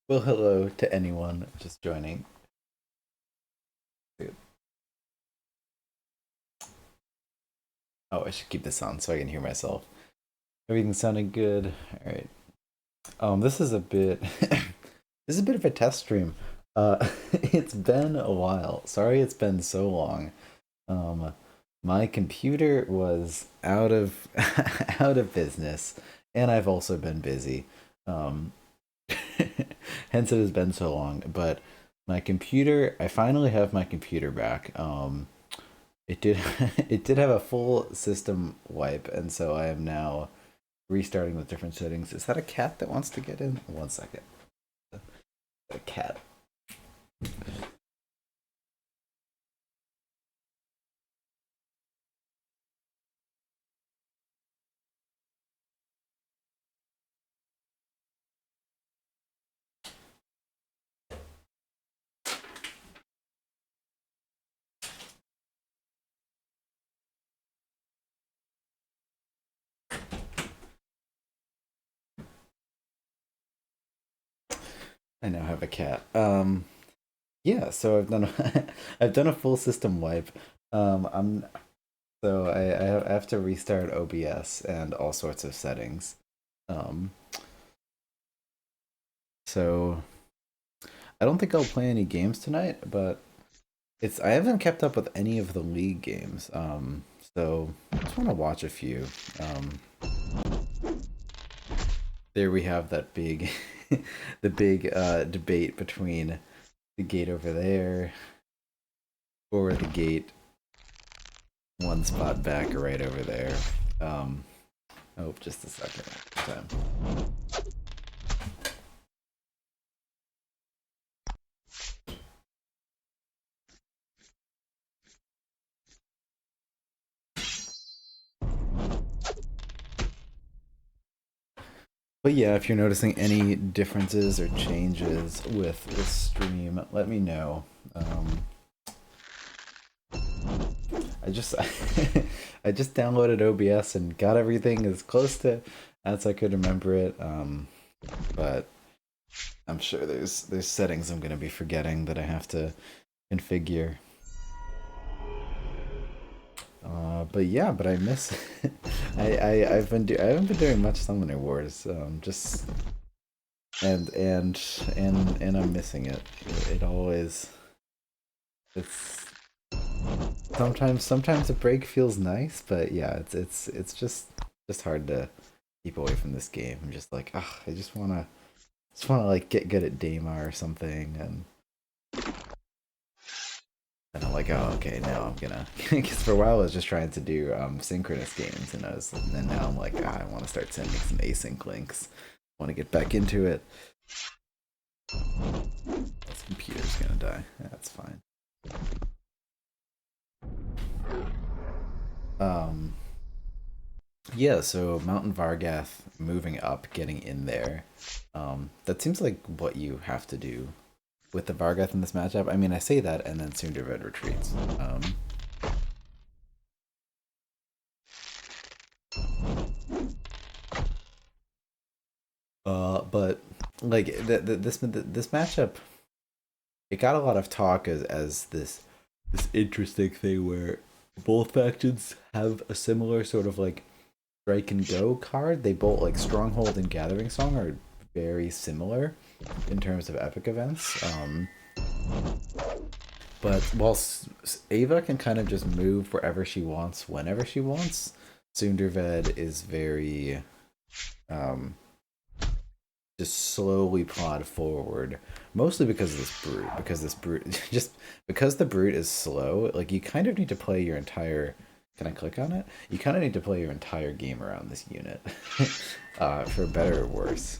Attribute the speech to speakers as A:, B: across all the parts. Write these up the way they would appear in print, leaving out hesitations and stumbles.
A: Well, hello to anyone just joining. Oh, I should keep this on so I can hear myself. Everything's sounding good. All right. This is a bit, this is a bit of a test stream. It's been a while. Sorry, it's been so long. Um, my computer was out of out of business, and I've also been busy. Um, hence it has been so long. But my computer, I finally have my computer back. It did it did have a full system wipe, and so I am now restarting with different settings. Is that a cat that wants to get in? One second. A cat. I now have a cat. Yeah, so I've done I've done a full system wipe. I'm so I have to restart OBS and all sorts of settings. Um, so I don't think I'll play any games tonight, but it's I haven't kept up with any of the league games. So I just want to watch a few. Um, there we have that big, the big debate between the gate over there or the gate one spot back right over there. Um, oh, just a second. Time. But yeah, if you're noticing any differences or changes with the stream, let me know. I just I just downloaded OBS and got everything as close to as I could remember it. But I'm sure there's settings I'm gonna be forgetting that I have to configure. But yeah, but I miss I haven't been doing much Summoner Wars. Just and I'm missing it. It always it's sometimes a break feels nice, but yeah, it's just hard to keep away from this game. I'm just like, ah, I just wanna like get good at Daemar or something, and I'm like, oh, okay, now I'm gonna. Because for a while I was just trying to do synchronous games, and now I'm like, ah, I want to start sending some async links. I want to get back into it. This computer's gonna die. That's fine. Um, yeah. So Mountain Vargath moving up, getting in there. That seems like what you have to do with the Vargath in this matchup. I mean, I say that, and then Sunderbed retreats. But like this matchup, it got a lot of talk as this interesting thing where both factions have a similar sort of like strike and go card. They both like Stronghold and Gathering Song are very similar in terms of epic events. But while Ava can kind of just move wherever she wants, whenever she wants, Sunderved is very um, just slowly plod forward, mostly because of this brute. Because this brute, just because the brute is slow, like you kind of need to play your entire. Can I click on it? You kind of need to play your entire game around this unit, for better or worse.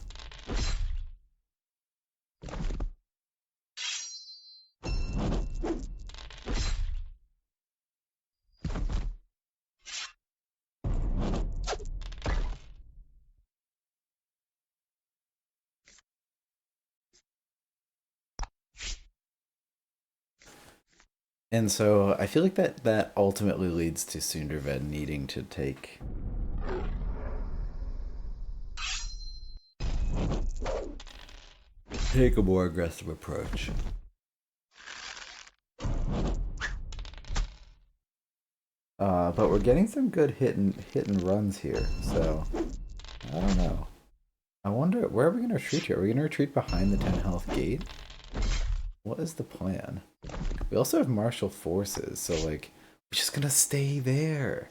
A: And so I feel like that ultimately leads to Sunderved needing to take. take a more aggressive approach. But we're getting some good hit and runs here, so I don't know. I wonder, where are we gonna retreat here? Are we gonna retreat behind the 10 health gate? What is the plan? We also have martial forces, so like we're just gonna stay there.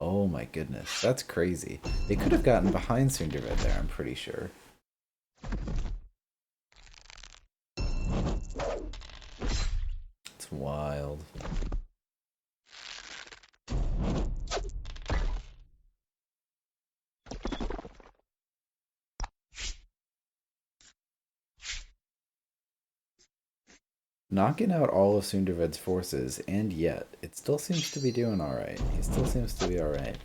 A: Oh my goodness, that's crazy. They could have gotten behind Sundervid there, I'm pretty sure. It's wild. Knocking out all of Sundervid's forces, and yet it still seems to be doing alright. He still seems to be alright.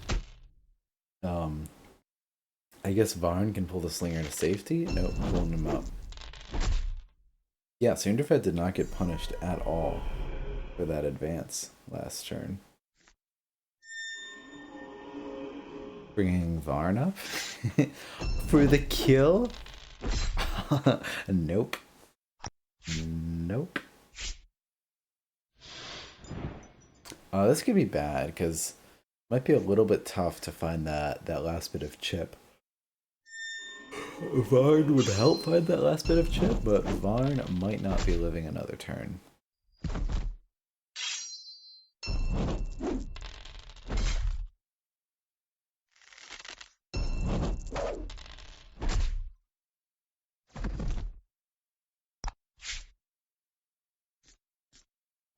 A: I guess Varn can pull the slinger to safety? Nope, pulling him up. Yeah, Sundervid did not get punished at all for that advance last turn. Bringing Varn up for the kill? Nope. Nope. This could be bad because it might be a little bit tough to find that last bit of chip. Varn would help find that last bit of chip, but Varn might not be living another turn.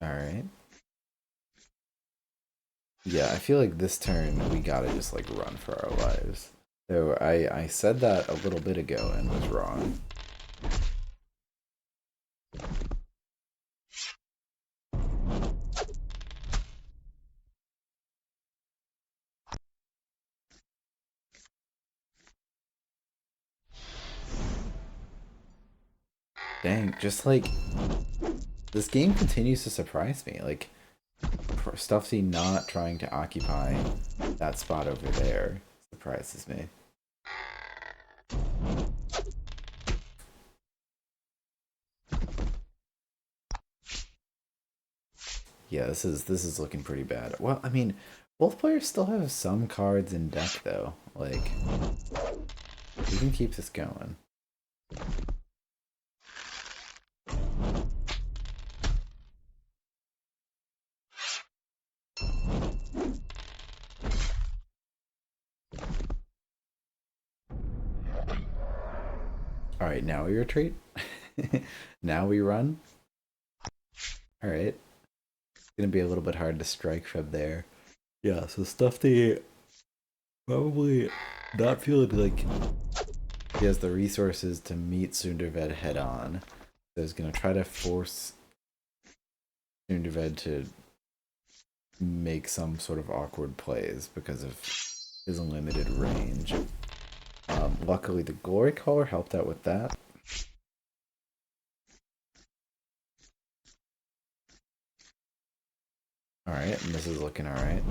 A: Alright. Yeah, I feel like this turn we gotta just like run for our lives. So I said that a little bit ago and was wrong. Dang, just like this game continues to surprise me. Like Stufty not trying to occupy that spot over there surprises me. Yeah, this is looking pretty bad. Well, I mean, both players still have some cards in deck though. Like we can keep this going. Alright, now we retreat. Now we run. Alright. It's gonna be a little bit hard to strike from there. Yeah, so Stufty probably not feeling like he has the resources to meet Sunderved head on. So he's gonna try to force Sunderved to make some sort of awkward plays because of his limited range. Luckily the Glory Caller helped out with that. Alright, and this is looking alright.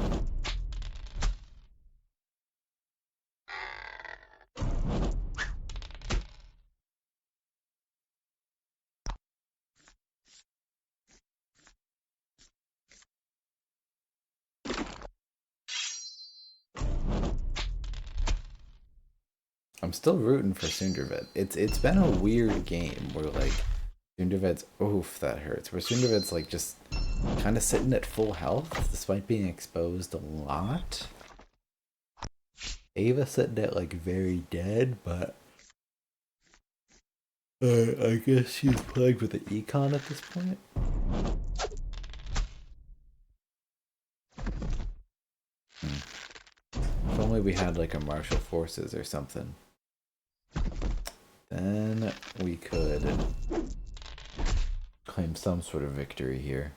A: I'm still rooting for Sundervid. It's been a weird game where like Sundervid's oof that hurts. Where Sundervid's like just kind of sitting at full health despite being exposed a lot. Ava sitting at like very dead, but I guess she's plagued with the econ at this point. If only we had like a martial forces or something. Then we could claim some sort of victory here.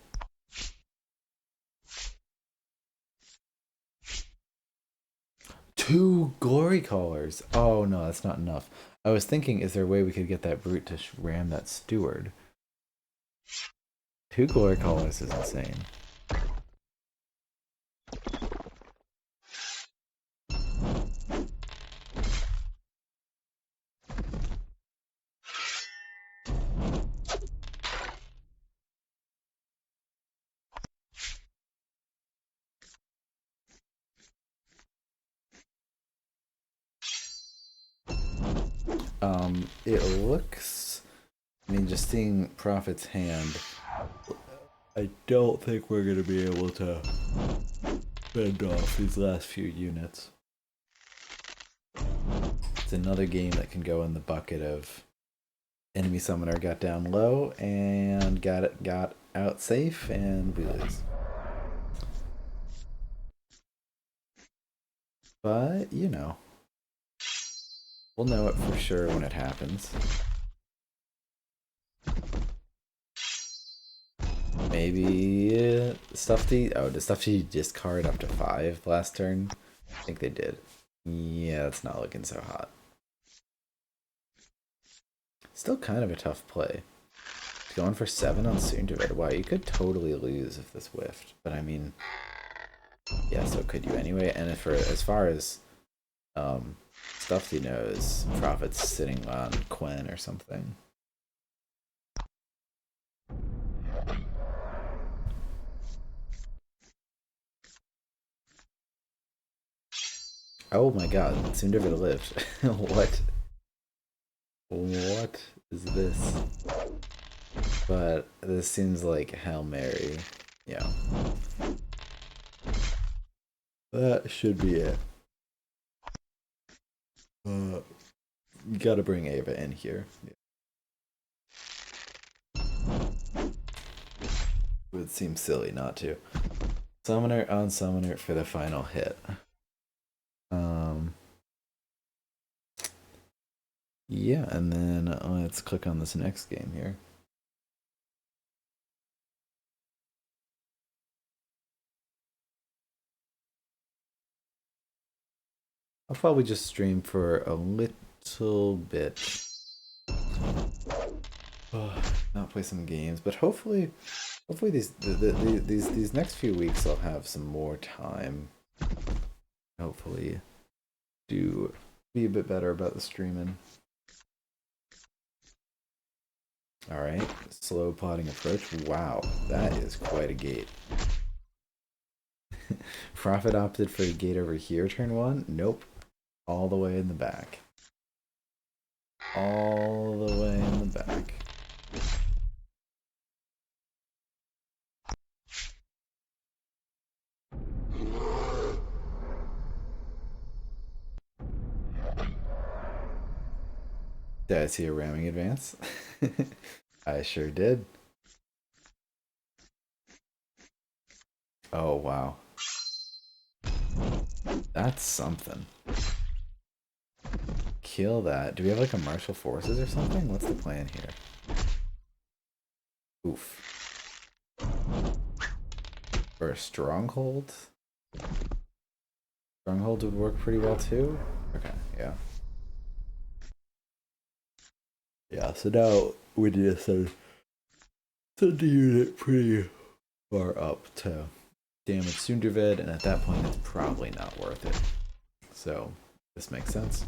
A: Two Glory Callers! Oh no, that's not enough. I was thinking, is there a way we could get that brute to ram that steward? Two Glory Callers is insane. It looks, I mean, just seeing Prophet's hand, I don't think we're gonna be able to fend off these last few units. It's another game that can go in the bucket of enemy summoner got down low and got out safe and we lose. But, you know, we'll know it for sure when it happens. Maybe Stufty. Oh, did Stufty discard up to 5 last turn? I think they did. Yeah, it's not looking so hot. Still kind of a tough play. Going for 7 on Soondavid. Wow, you could totally lose if this whiffed. But I mean, yeah, so could you anyway. And if as far as Stufty knows, Prophet's sitting on Quen or something. Oh my god, Soondavid lived. What? What is this? But this seems like Hail Mary. Yeah. That should be it. You gotta bring Ava in here. Yeah. It would seem silly not to. Summoner on Summoner for the final hit. Yeah, and then let's click on this next game here. I'll probably just stream for a little bit. Not play some games, but hopefully these next few weeks I'll have some more time. Hopefully, do be a bit better about the streaming. All right, slow plotting approach. Wow, that is quite a gate. Prophet opted for a gate over here. Turn 1. Nope. All the way in the back. All the way in the back. Did I see a ramming advance? I sure did. Oh, wow. That's something. Kill that. Do we have like a martial forces or something? What's the plan here? Oof. For a stronghold? Stronghold would work pretty well too? Okay, yeah. Yeah, so now we need to send the unit pretty far up to damage Soondavid, and at that point it's probably not worth it. So, this makes sense.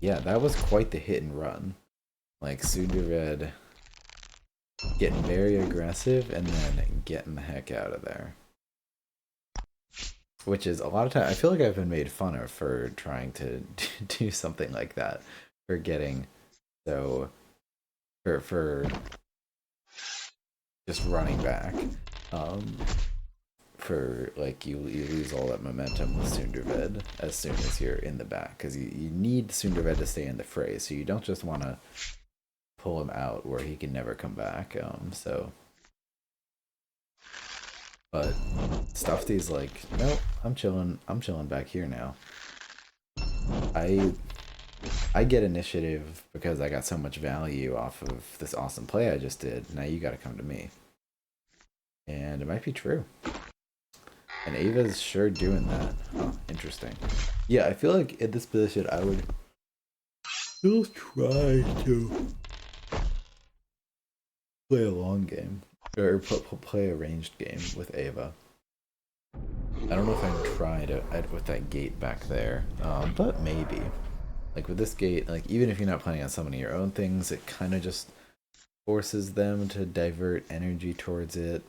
A: Yeah, that was quite the hit and run. Like, Soondavid getting very aggressive and then getting the heck out of there. Which is a lot of time. I feel like I've been made fun of for trying to do something like that, for getting so for just running back. For like you lose all that momentum with Soondavid as soon as you're in the back, because you need Soondavid to stay in the fray. So you don't just want to pull him out where he can never come back. But Stufty's like, nope, I'm chilling back here now. I get initiative because I got so much value off of this awesome play I just did. Now you gotta come to me. And it might be true. And Ava's sure doing that. Huh, interesting. Yeah, I feel like at this position I would still try to play a long game. Or play a ranged game with Ava. I don't know if I'd try to with that gate back there, but maybe. Like with this gate, like even if you're not planning on summoning your own things, it kind of just forces them to divert energy towards it.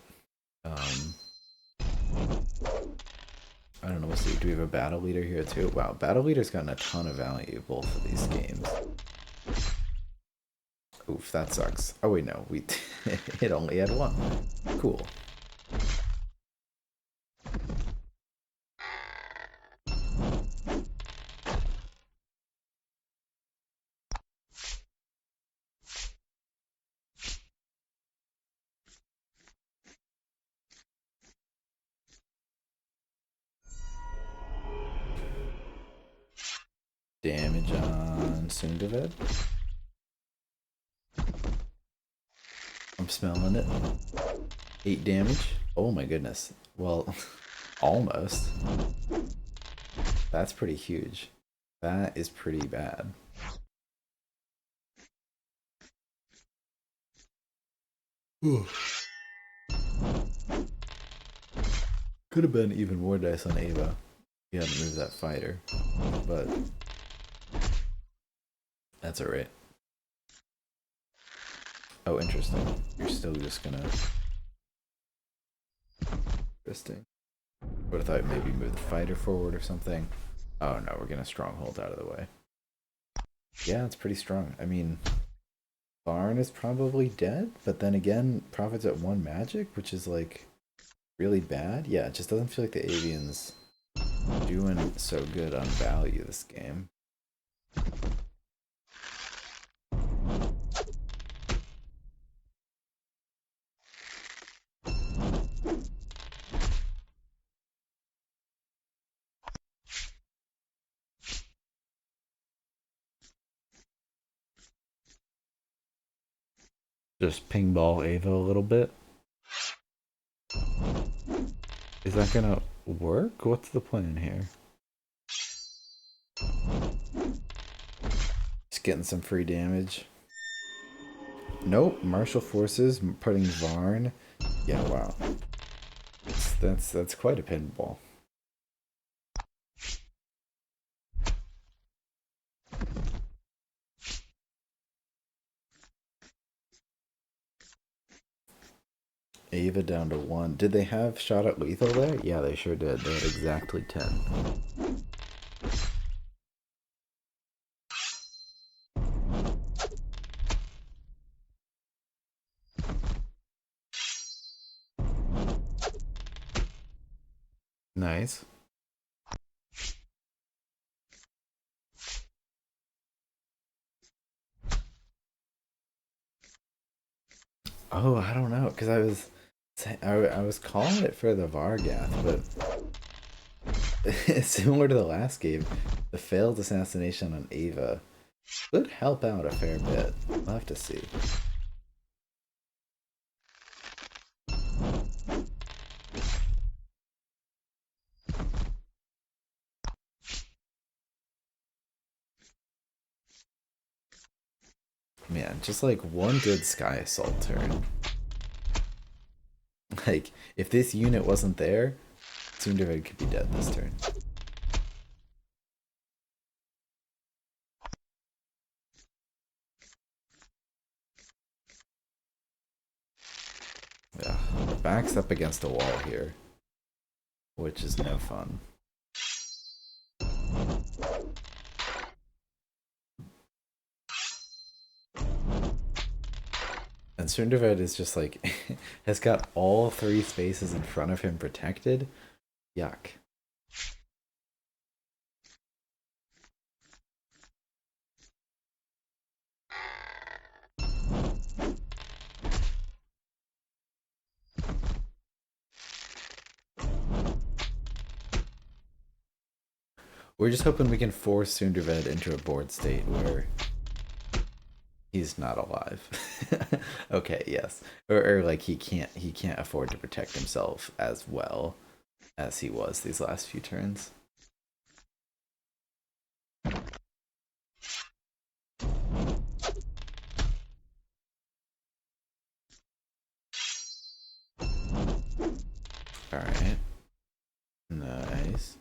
A: Um, I don't know. Let's see. Do we have a battle leader here too? Wow, battle leader's gotten a ton of value both of these games. Oof, that sucks. Oh wait, no, we it only had one. Cool. Damage on Sundavid. I'm smelling it. 8 damage. Oh my goodness. Well, almost. That's pretty huge. That is pretty bad. Ooh. Could have been even more dice on Ava. He hadn't moved that fighter. But that's alright. Oh, interesting. You're still just gonna... Interesting. Would have thought maybe move the fighter forward or something. Oh no, we're gonna stronghold out of the way. Yeah, it's pretty strong. I mean, Barn is probably dead, but then again, Prophet's at 1 magic, which is like really bad. Yeah, it just doesn't feel like the Avians doing so good on value this game. Just ping ball Ava a little bit. Is that gonna work? What's the plan here? Just getting some free damage. Nope, martial forces putting Varn. Yeah, wow. That's quite a pinball. Ava down to 1. Did they have shot at lethal there? Yeah, they sure did. They had exactly 10. Nice. Oh, I don't know, because I was calling it for the Vargath, but similar to the last game, the failed assassination on Ava could help out a fair bit. We'll have to see. Man, just like one good Sky Assault turn. Like, if this unit wasn't there, Sundavid could be dead this turn. Yeah, the back's up against a wall here, which is no fun. And Sundavid is just like, has got all 3 spaces in front of him protected. Yuck. We're just hoping we can force Sundavid into a board state where he's not alive. Okay, yes. Or like he can't afford to protect himself as well as he was these last few turns. Alright. Nice.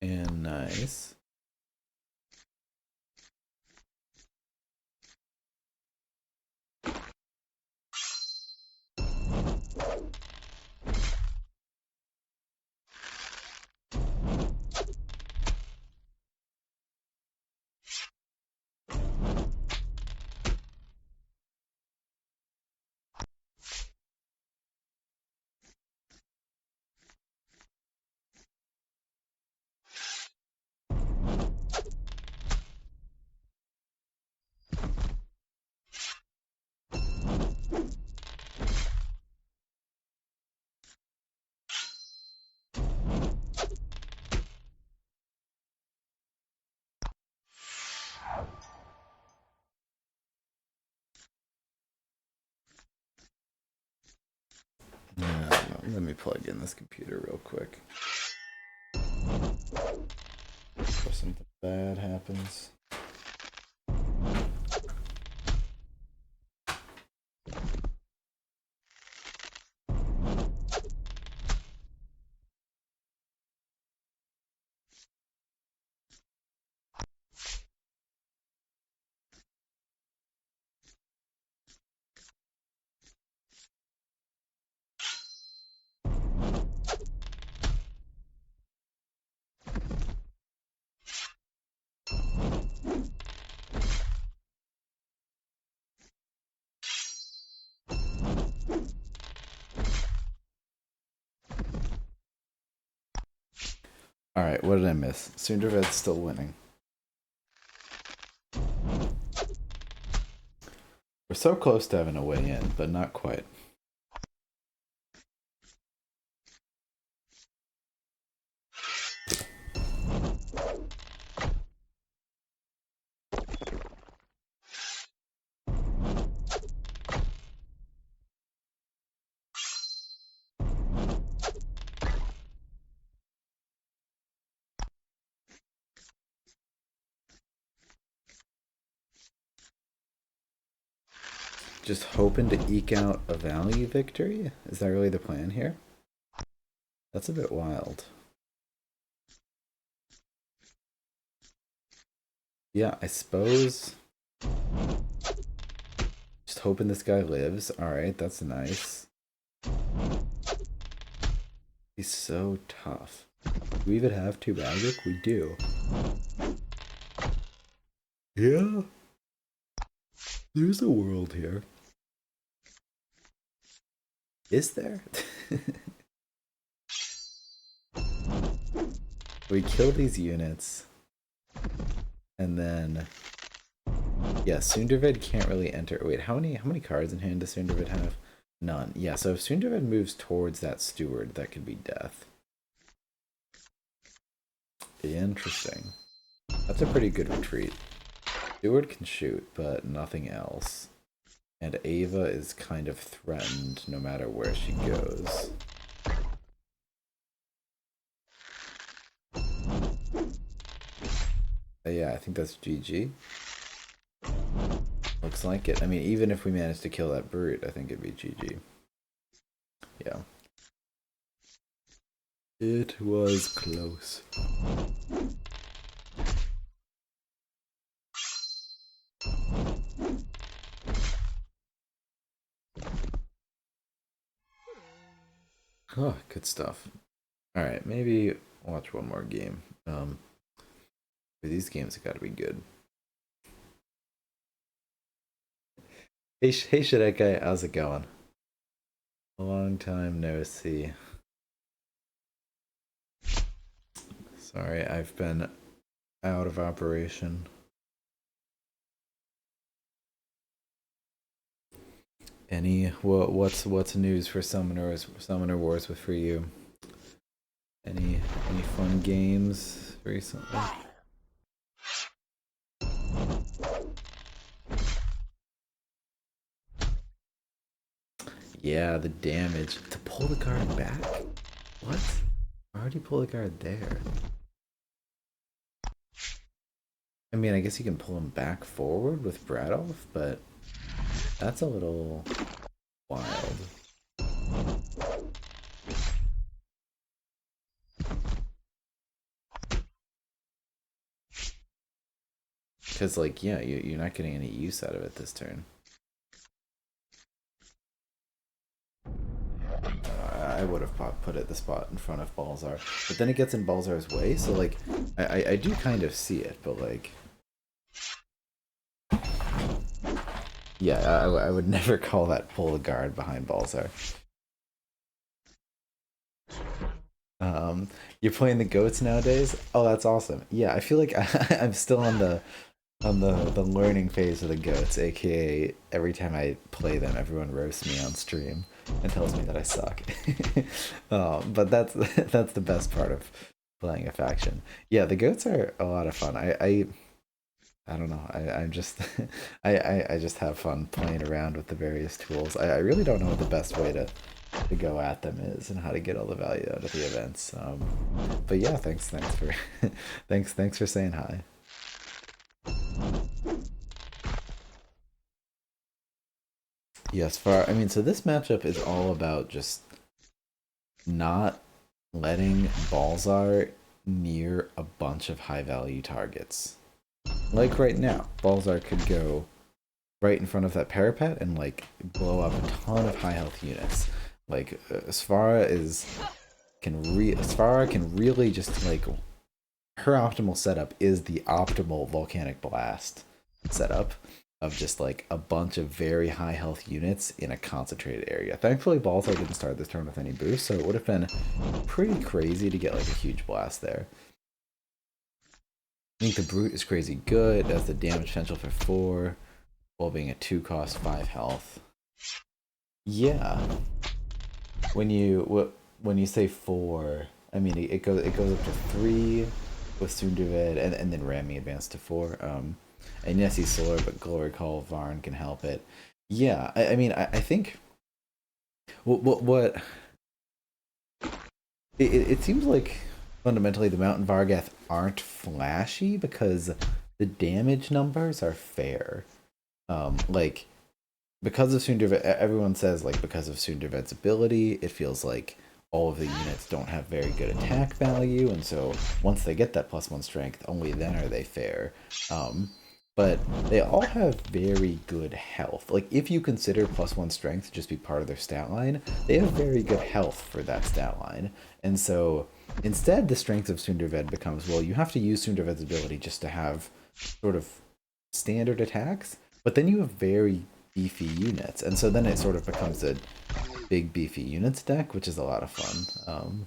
A: And nice. Let me plug in this computer real quick. Before something bad happens. Alright, what did I miss? Sunderved's still winning. We're so close to having a way in, but not quite. Just hoping to eke out a value victory? Is that really the plan here? That's a bit wild. Yeah, I suppose. Just hoping this guy lives. Alright, that's nice. He's so tough. Do we even have 2 magic? We do. Yeah. There's a world here. Is there? We kill these units. And then yeah, Sundervid can't really enter. Wait, how many cards in hand does Sundervid have? None. Yeah, so if Sundervid moves towards that steward, that could be death. Interesting. That's a pretty good retreat. Steward can shoot, but nothing else. And Ava is kind of threatened no matter where she goes. Yeah, I think that's GG. Looks like it. I mean, even if we manage to kill that brute, I think it'd be GG. Yeah. It was close. Oh, good stuff. Alright, maybe watch one more game. These games have got to be good. Hey Shadeke, how's it going? A long time no see. Sorry, I've been out of operation. What's news for Summoner Wars for you? Any fun games recently? Yeah, the damage. To pull the card back? What? Why would you pull the card there? I mean, I guess you can pull him back forward with Bradolf, but that's a little wild. Because, like, yeah, you're not getting any use out of it this turn. I would have put it the spot in front of Balzar, but then it gets in Balzar's way, so like I do kind of see it, but like yeah, I would never call that pull the guard behind Balzar. You're playing the goats nowadays? Oh, that's awesome. Yeah, I feel like I'm still on the learning phase of the goats, aka every time I play them, everyone roasts me on stream and tells me that I suck. But that's the best part of playing a faction. Yeah, the goats are a lot of fun. I don't know. I'm just I just have fun playing around with the various tools. I really don't know the best way to to go at them is and how to get all the value out of the events. But yeah, thanks for thanks for saying hi. Yes, I mean, so this matchup is all about just not letting Balzar near a bunch of high value targets. Like right now, Balzar could go right in front of that parapet and like blow up a ton of high health units. Like Svara can really just like her optimal setup is the optimal volcanic blast setup of just like a bunch of very high health units in a concentrated area. Thankfully, Balzar didn't start this turn with any boost, so it would have been pretty crazy to get like a huge blast there. I think the Brute is crazy good. That's the damage potential for 4, while being a 2 cost 5 health. Yeah. When you say 4, I mean it goes up to 3 with Sundervid and then Rami advanced to 4. And yes, he's slower, but Glory Call Varn can help it. Yeah, I mean I think what it seems like fundamentally the Mountain Vargath aren't flashy because the damage numbers are fair. Like because of Sundervet, everyone says like because of Sundervet's ability, it feels like all of the units don't have very good attack value, and so once they get that +1 strength, only then are they fair. But they all have very good health. Like if you consider +1 strength to just be part of their stat line, they have very good health for that stat line, and so instead the strength of Sunderved becomes, well, you have to use Sunderved's ability just to have sort of standard attacks, but then you have very beefy units, and so then it sort of becomes a big beefy units deck, which is a lot of fun.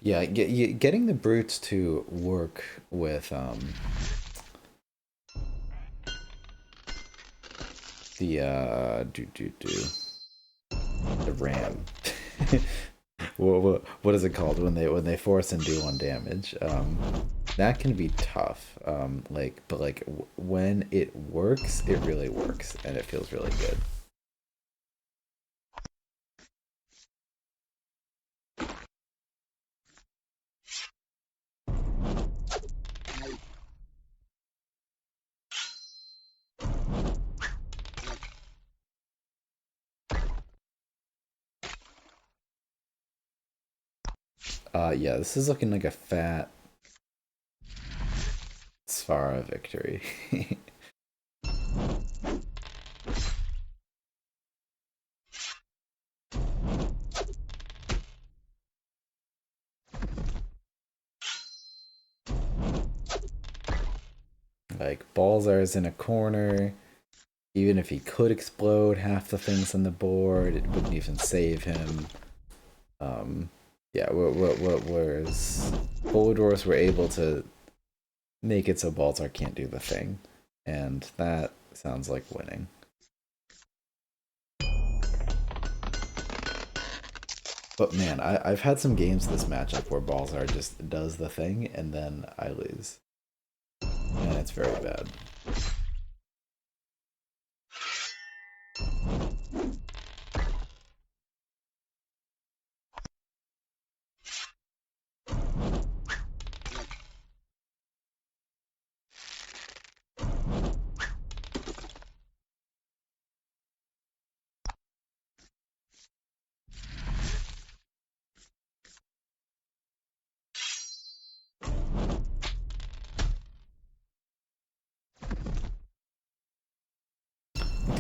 A: Yeah, getting the brutes to work with the the ram. What is it called when they force and do 1 damage? That can be tough. But when it works, it really works, and it feels really good. Yeah, this is looking like a fat Svara victory. Like, Balzar's in a corner. Even if he could explode half the things on the board, it wouldn't even save him. Yeah, whereas Boldors were able to make it so Balzar can't do the thing. And that sounds like winning. But man, I've had some games this matchup where Balzar just does the thing and then I lose. And it's very bad.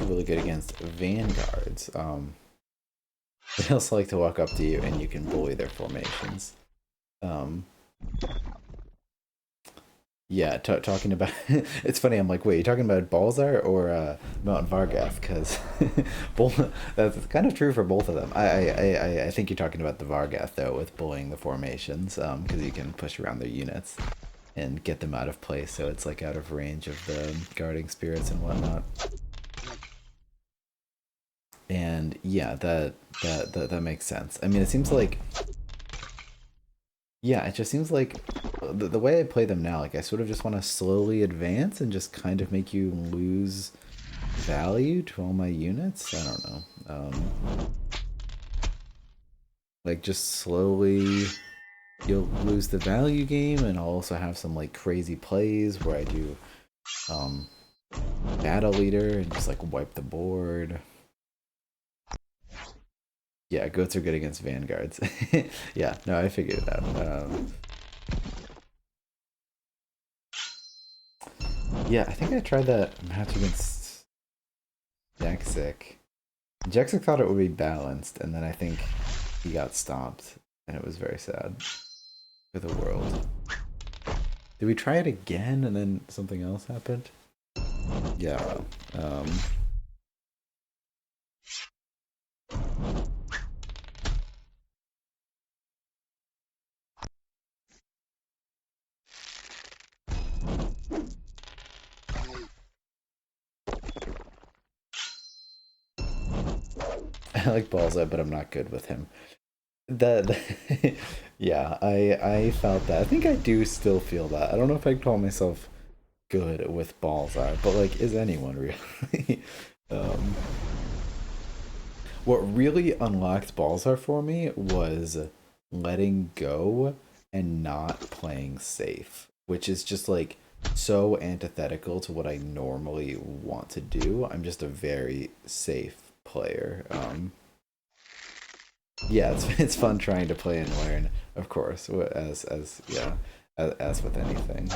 A: Really good against vanguards. They also like to walk up to you and you can bully their formations. Yeah, talking about it's funny. I'm like, wait, you talking about Balzar or Mountain Vargath? Because both that's kind of true for both of them. I think you're talking about the Vargath though, with bullying the formations, because you can push around their units and get them out of place, so it's like out of range of the guarding spirits and whatnot. And yeah, that makes sense. I mean, it seems like Yeah, it just seems like the way I play them now, like I sort of just want to slowly advance and just kind of make you lose value to all my units. I don't know. Like just slowly you'll lose the value game, and I'll also have some like crazy plays where I do um battle leader and just like wipe the board. Yeah, goats are good against vanguards. Yeah, no, I figured it out. Yeah, I think I tried that match against Jexic. Jexic thought it would be balanced, and then I think he got stopped, and it was very sad for the world. Did we try it again, and then something else happened? Yeah, well, I like Balza, but I'm not good with him. That, yeah, I felt that. I think I do still feel that. I don't know if I'd call myself good with Balzar, but like, is anyone really? um, what really unlocked Balzar for me was letting go and not playing safe, which is just like so antithetical to what I normally want to do. I'm just a very safe player. Yeah, it's fun trying to play and learn, of course, as yeah, as with anything.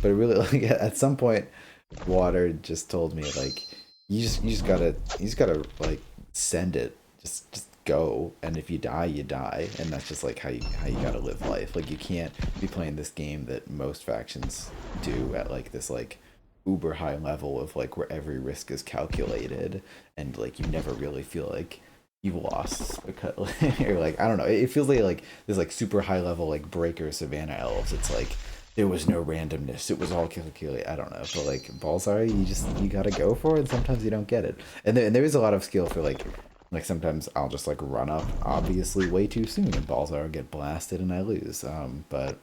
A: But it really like at some point, Water just told me like you just gotta like send it, just go, and if you die, you die, and that's just like how you gotta live life. Like you can't be playing this game that most factions do at like this like uber high level of like where every risk is calculated, and like you never really feel like you lost because or like I don't know. It feels like this like super high level like breaker savannah elves. It's like there was no randomness. It was all calculated. I don't know, but like Balzar, you gotta go for it, and sometimes you don't get it. And there is a lot of skill for like sometimes I'll just like run up obviously way too soon, and Balzar will get blasted and I lose. But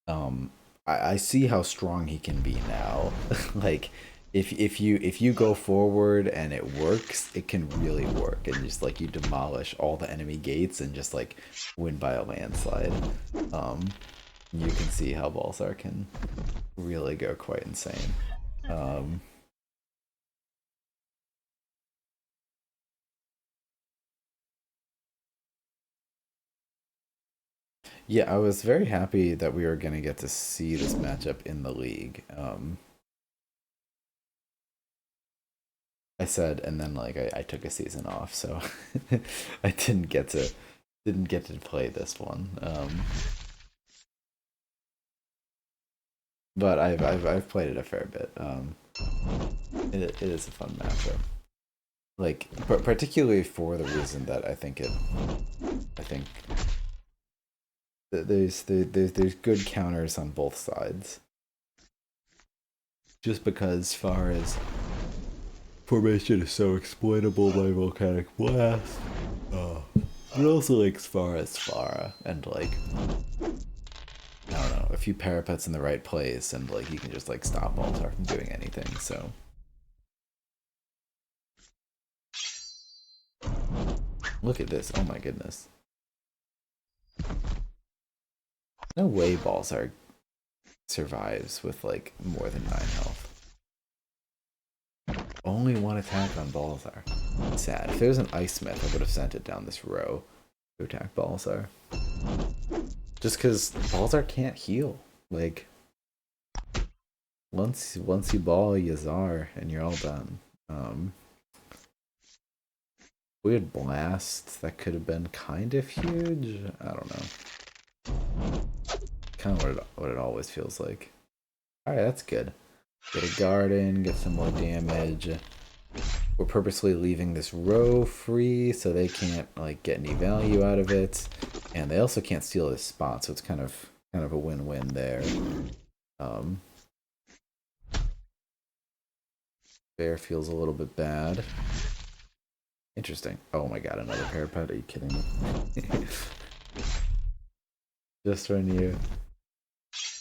A: um I see how strong he can be now. Like if you go forward and it works, it can really work, and just like you demolish all the enemy gates and just like win by a landslide. Um you can see how Balzar can really go quite insane. Um yeah, I was very happy that we were gonna get to see this matchup in the league. I said, and then like I took a season off, so I didn't get to play this one. But I've played it a fair bit. It is a fun matchup. Like particularly for the reason that I think there's good counters on both sides. Just because as far as formation is so exploitable by volcanic blast. But also like as far as Svara and like I don't know, a few parapets in the right place, and like you can just like stop Baltar from doing anything. So look at this. Oh my goodness. No way Balzar survives with like more than 9 health. Only one attack on Balzar. Sad. If there was an Ice Smith, I would have sent it down this row to attack Balzar. Just because Balzar can't heal. Like once you ball Yazar and you're all done. Weird blast that could have been kind of huge. I don't know. Kind of what it always feels like. All right, that's good. Get a garden, get some more damage. We're purposely leaving this row free so they can't like get any value out of it, and they also can't steal this spot, so it's kind of a win-win there. Um, Bear feels a little bit bad. Interesting. Oh my god, another parapet. Are you kidding me? Just when you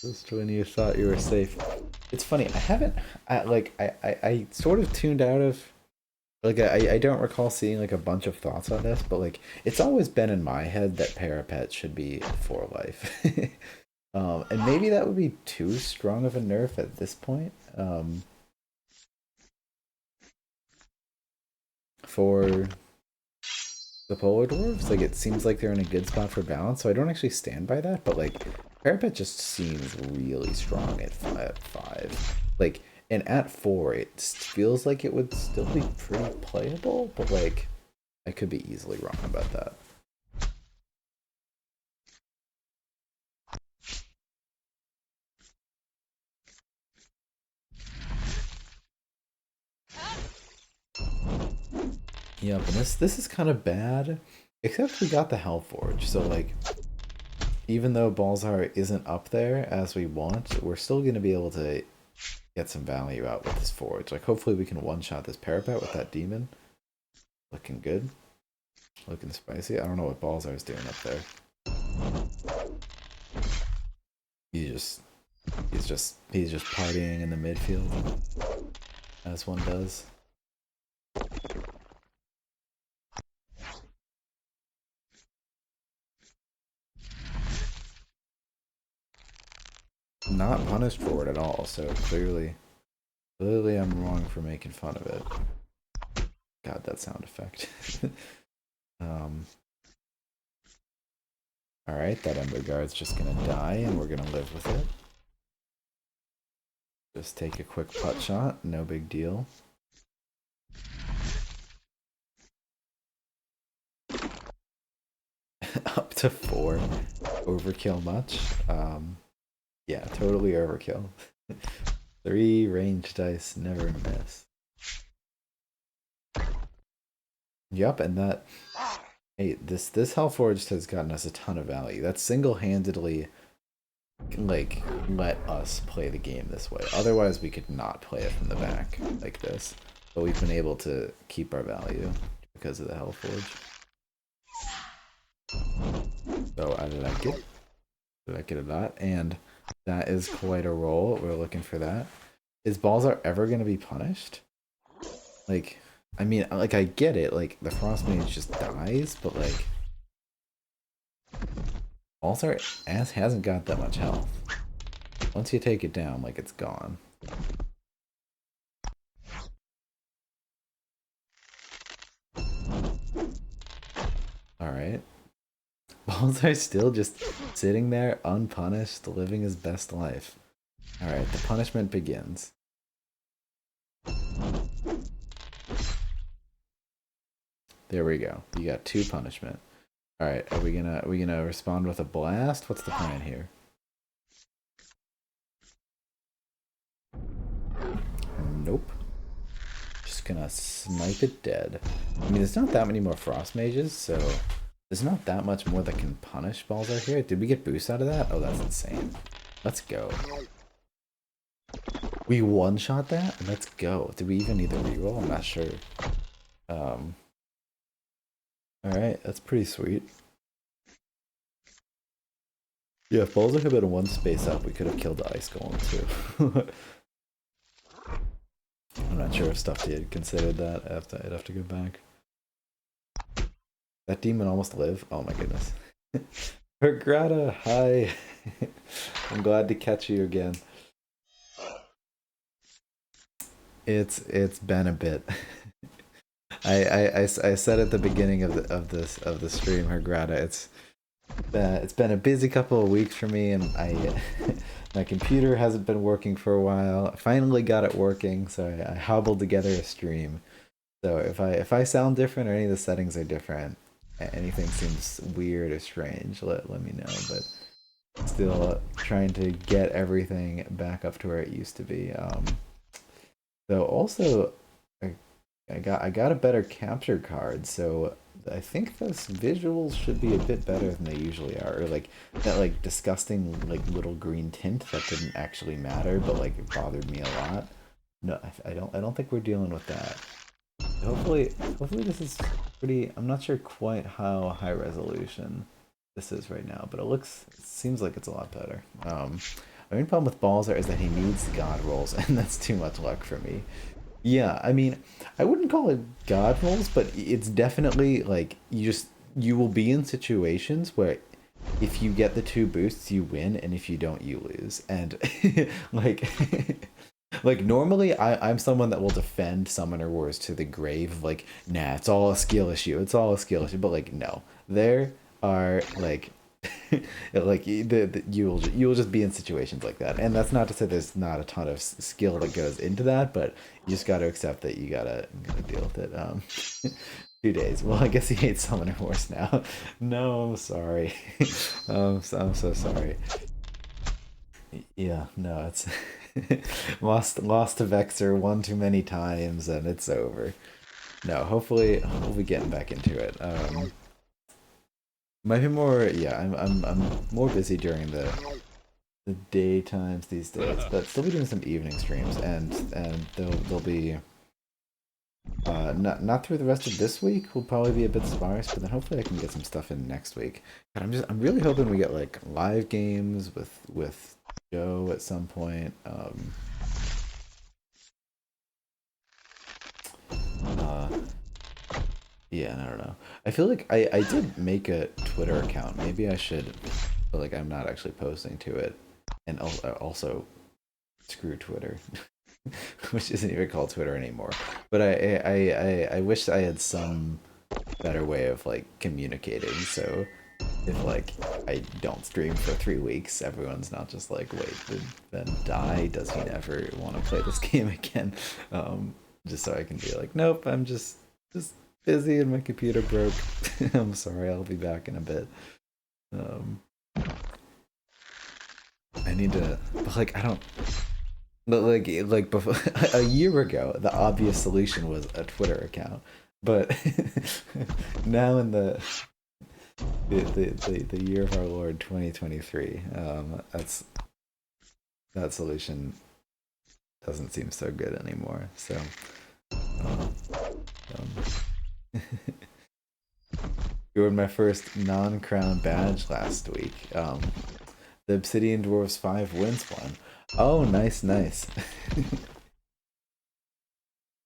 A: just when you thought you were safe. It's funny, I haven't I sort of tuned out of like I don't recall seeing like a bunch of thoughts on this, but like it's always been in my head that Parapet should be for life. And maybe that would be too strong of a nerf at this point. For the Polar Dwarves, like it seems like they're in a good spot for balance, so I don't actually stand by that, but like Parapet just seems really strong at five. Like, and at four, it feels like it would still be pretty playable, but like I could be easily wrong about that. Yeah, but this is kind of bad, except we got the Hellforge, so like even though Balzar isn't up there as we want, we're still going to be able to get some value out with this forge. Like, hopefully we can one-shot this Parapet with that demon. Looking good. Looking spicy. I don't know what Balzar's doing up there. He's just partying in the midfield, as one does. Not punished for it at all, so clearly I'm wrong for making fun of it. God, that sound effect. Alright, that Ember Guard's just gonna die and we're gonna live with it. Just take a quick putt shot, no big deal. Up to 4. Overkill much? Yeah, totally overkill. 3 range dice, never miss. Yup, and that... Hey, this Hellforged has gotten us a ton of value. That's single-handedly, like, let us play the game this way. Otherwise, we could not play it from the back like this. But we've been able to keep our value because of the Hellforge. So I like it. I like it a lot, and that is quite a roll. We're looking for that. Is Balzar ever going to be punished? Like, I mean, like, I get it. Like, the Frost Mage just dies, but, like, Balzar hasn't got that much health. Once you take it down, like, it's gone. Alright. Balzar's still just sitting there, unpunished, living his best life. Alright, the punishment begins. There we go. You got 2 punishment. Alright, are we gonna respond with a blast? What's the plan here? Nope. Just gonna snipe it dead. I mean, there's not that many more Frost Mages, so there's not that much more that can punish Balzar here. Did we get boost out of that? Oh, that's insane. Let's go. We one-shot that? Let's go. Did we even need the reroll? I'm not sure. Alright, that's pretty sweet. Yeah, if Balzar had been 1 space up, we could have killed the Ice Golem too. I'm not sure if Stufty had considered that. I'd have to go back. That demon almost lived? Oh my goodness. Pergrata, hi. I'm glad to catch you again. It's been a bit. I said at the beginning of the stream, Pergrata, it's been a busy couple of weeks for me, and my computer hasn't been working for a while. I finally got it working, so I hobbled together a stream. So if I sound different or any of the settings are different, anything seems weird or strange, let me know. But still trying to get everything back up to where it used to be. So also, I got a better capture card, so I think those visuals should be a bit better than they usually are. Or like that like disgusting like little green tint that didn't actually matter, but like it bothered me a lot. No, I don't think we're dealing with that. Hopefully this is pretty. I'm not sure quite how high resolution this is right now, but it seems like it's a lot better. My main problem with Balzer is that he needs God rolls, and that's too much luck for me. Yeah, I mean, I wouldn't call it God rolls, but it's definitely like you will be in situations where if you get the two boosts, you win, and if you don't, you lose. And like like normally I'm someone that will defend Summoner Wars to the grave, like, nah, it's all a skill issue. It's all a skill issue. But like no. There are like like you'll just be in situations like that. And that's not to say there's not a ton of skill that goes into that, but you just gotta accept that you gotta deal with it. 2 days. Well, I guess he hates Summoner Wars now. No, I'm sorry. I'm so sorry. Yeah, no, it's lost to Vexer one too many times and it's over. No, hopefully we'll be getting back into it. Might be more, yeah, I'm more busy during the daytimes these days, but still be doing some evening streams and they'll be not through the rest of this week. Will probably be a bit sparse, but then hopefully I can get some stuff in next week. But I'm really hoping we get like live games with Joe at some point. Uh, yeah, I don't know. I feel like I did make a Twitter account. Maybe I should, but like I'm not actually posting to it, and also screw Twitter. Which isn't even called Twitter anymore. But I wish I had some better way of like communicating. So if like I don't stream for 3 weeks, everyone's not just like, wait, did Ben die? Does he never want to play this game again? Just so I can be like, nope, I'm just busy and my computer broke. I'm sorry, I'll be back in a bit. Um, I need to, but like I don't. But like before, a year ago, the obvious solution was a Twitter account. But now in the year of our Lord 2023, that solution doesn't seem so good anymore. So, um, you were my first non-crown badge last week. The Obsidian Dwarves 5 wins one. Oh, nice, nice.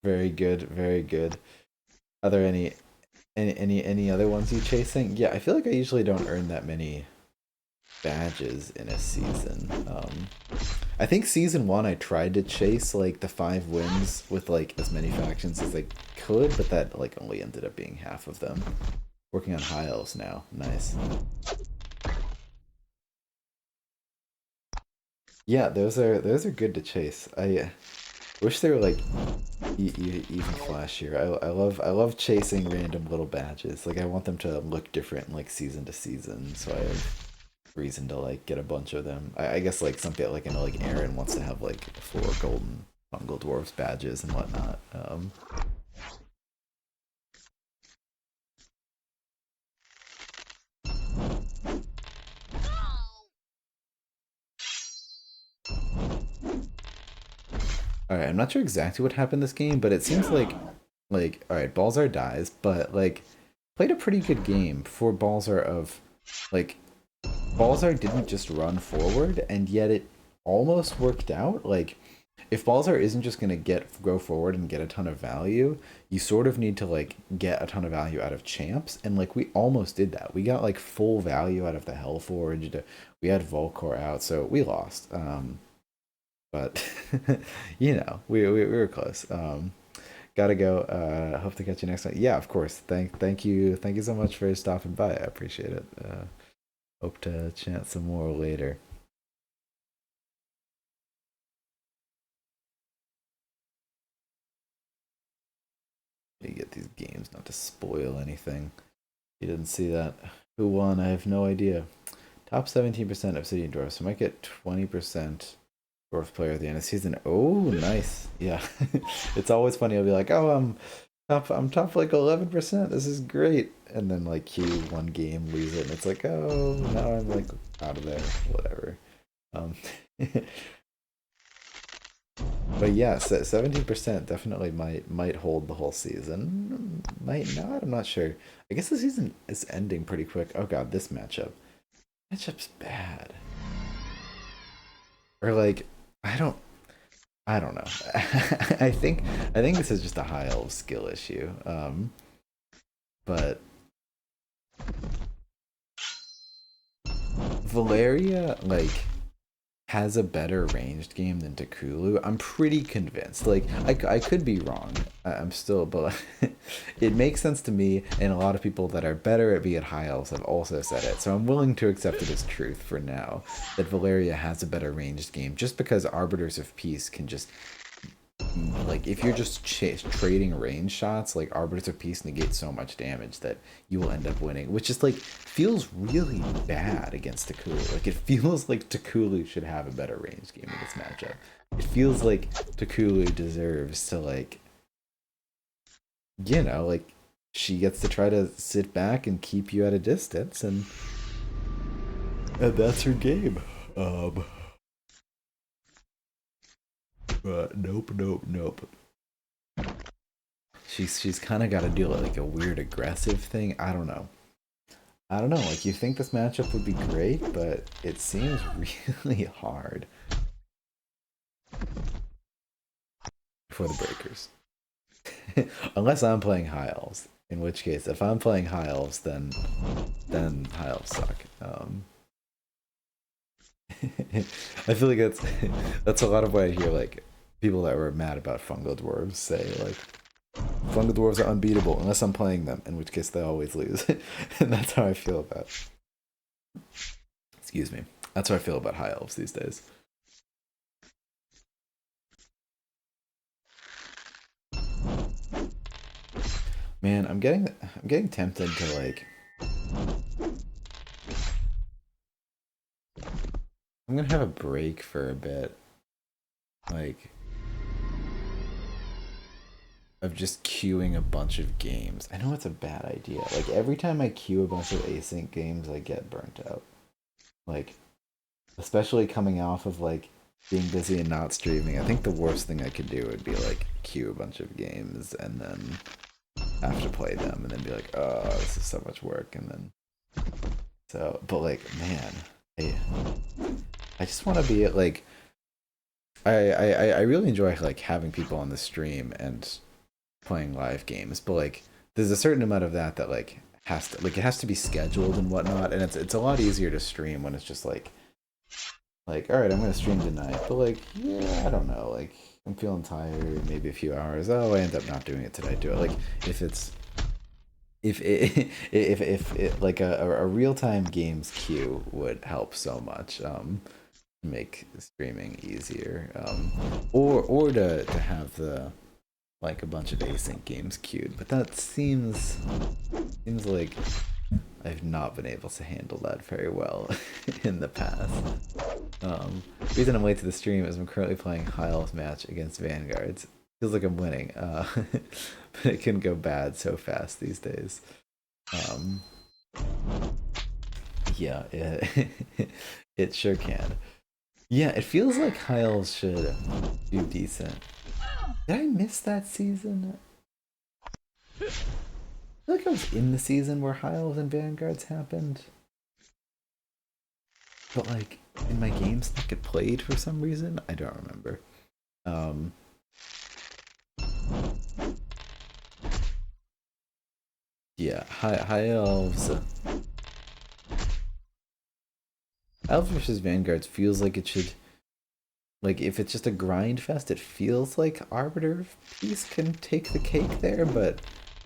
A: Very good, very good. Are there any other ones you chasing? Yeah, I feel like I usually don't earn that many badges in a season. I think season one I tried to chase like the 5 wins with like as many factions as I could, but that like only ended up being half of them. Working on high elves now. Nice. Yeah, those are good to chase. I wish they were like even flashier. I love chasing random little badges. Like I want them to look different like season to season, so I have reason to like get a bunch of them. I guess like something like I know like Aaron wants to have like 4 golden fungal dwarfs badges and whatnot. All right, I'm not sure exactly what happened this game, but it seems like all right, Balzar dies, but like played a pretty good game for Balzar of like Balzar didn't just run forward, and yet it almost worked out. Like, if Balzar isn't just gonna go forward and get a ton of value, you sort of need to like get a ton of value out of champs, and like we almost did that. We got like full value out of the Hellforged. We had Volcor out, so we lost. But we were close. Gotta go. Hope to catch you next time. Yeah, of course. Thank you so much for stopping by. I appreciate it. Hope to chat some more later. You get these games not to spoil anything. You didn't see that. Who won? I have no idea. Top 17% Obsidian Dwarf. So I might get 20% Dwarf player at the end of the season. Oh, nice. Yeah. It's always funny. I'll be like, oh, I'm top like 11%. This is great. And then like Q one game, lose it, and it's like, oh, now I'm like out of there. Whatever. Um But yes, 17% definitely might hold the whole season. Might not. I'm not sure. I guess the season is ending pretty quick. Oh god, this matchup. Matchup's bad. Or like, I don't. I don't know. I think this is just a high elf skill issue. But Valeria like has a better ranged game than Takulu. I'm pretty convinced. Like I could be wrong. I'm still, but it makes sense to me, and a lot of people that are better at being high elves have also said it. So I'm willing to accept it as truth for now that Valeria has a better ranged game, just because Arbiters of Peace can just like if you're just trading range shots, like Arbiters of Peace negate so much damage that you will end up winning, which is like feels really bad against Takulu. Like it feels like Takulu should have a better range game in this matchup. It feels like Takulu deserves to like, like she gets to try to sit back and keep you at a distance, and that's her game. But nope, nope, nope. She's kind of got to do like a weird aggressive thing. I don't know. I don't know. Like you think this matchup would be great, but it seems really hard for the breakers. Unless I'm playing high elves. In which case, if I'm playing high elves, then high elves suck. I feel like that's a lot of what I hear like people that were mad about fungal dwarves say like fungal dwarves are unbeatable unless I'm playing them, in which case they always lose. And that's how I feel about. Excuse me. That's how I feel about high elves these days. Man, I'm getting tempted to like. I'm gonna have a break for a bit, like of just queuing a bunch of games. I know it's a bad idea. Like every time I queue a bunch of async games, I get burnt out. Like especially coming off of like being busy and not streaming. I think the worst thing I could do would be like queue a bunch of games and then have to play them and then be like, oh, this is so much work, and then but like man, I, I just want to be at like I really enjoy like having people on the stream and playing live games, but like there's a certain amount of that like has to like it has to be scheduled and whatnot, and it's a lot easier to stream when it's just like all right, I'm gonna stream tonight, but like yeah, I don't know, like I'm feeling tired, maybe a few hours, oh I end up not doing it today, do it like if it's if it if it like a real-time games queue would help so much, make streaming easier, or to have the like a bunch of async games queued, but that seems like I've not been able to handle that very well in the past. The reason I'm late to the stream is I'm currently playing Hyle's match against Vanguards. Feels like I'm winning, but it can go bad so fast these days. Um, yeah, it sure can. Yeah, it feels like Hyles should do decent. Did I miss that season? I feel like I was in the season where Hyles and Vanguards happened. But like in my games that get played for some reason, I don't remember. Um yeah, high elves. Elves versus Vanguards feels like it should, like if it's just a grind fest, it feels like Arbiter of Peace can take the cake there, but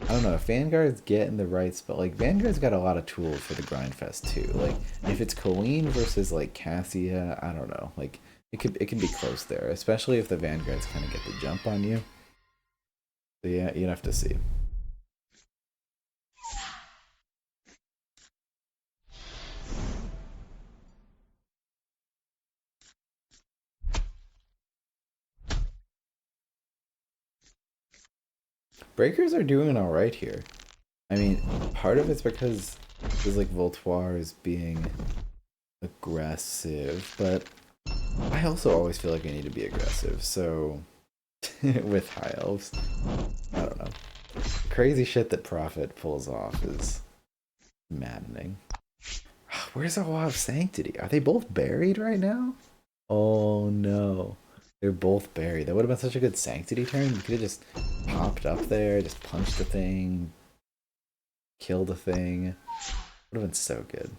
A: I don't know if Vanguard's getting the right spot. Like Vanguard's got a lot of tools for the grind fest too. Like if it's Colleen versus like Cassia, I don't know. Like it can be close there, especially if the Vanguards kind of get the jump on you. So yeah, you'd have to see. Breakers are doing all right here. I mean, part of it's because there's like Voltoire is being aggressive, but I also always feel like I need to be aggressive, so with high elves, I don't know. The crazy shit that Prophet pulls off is maddening. Where's our Law of Sanctity? Are they both buried right now? Oh no. They're both buried. That would have been such a good Sanctity turn. You could have just popped up there, just punched the thing, killed the thing. Would have been so good.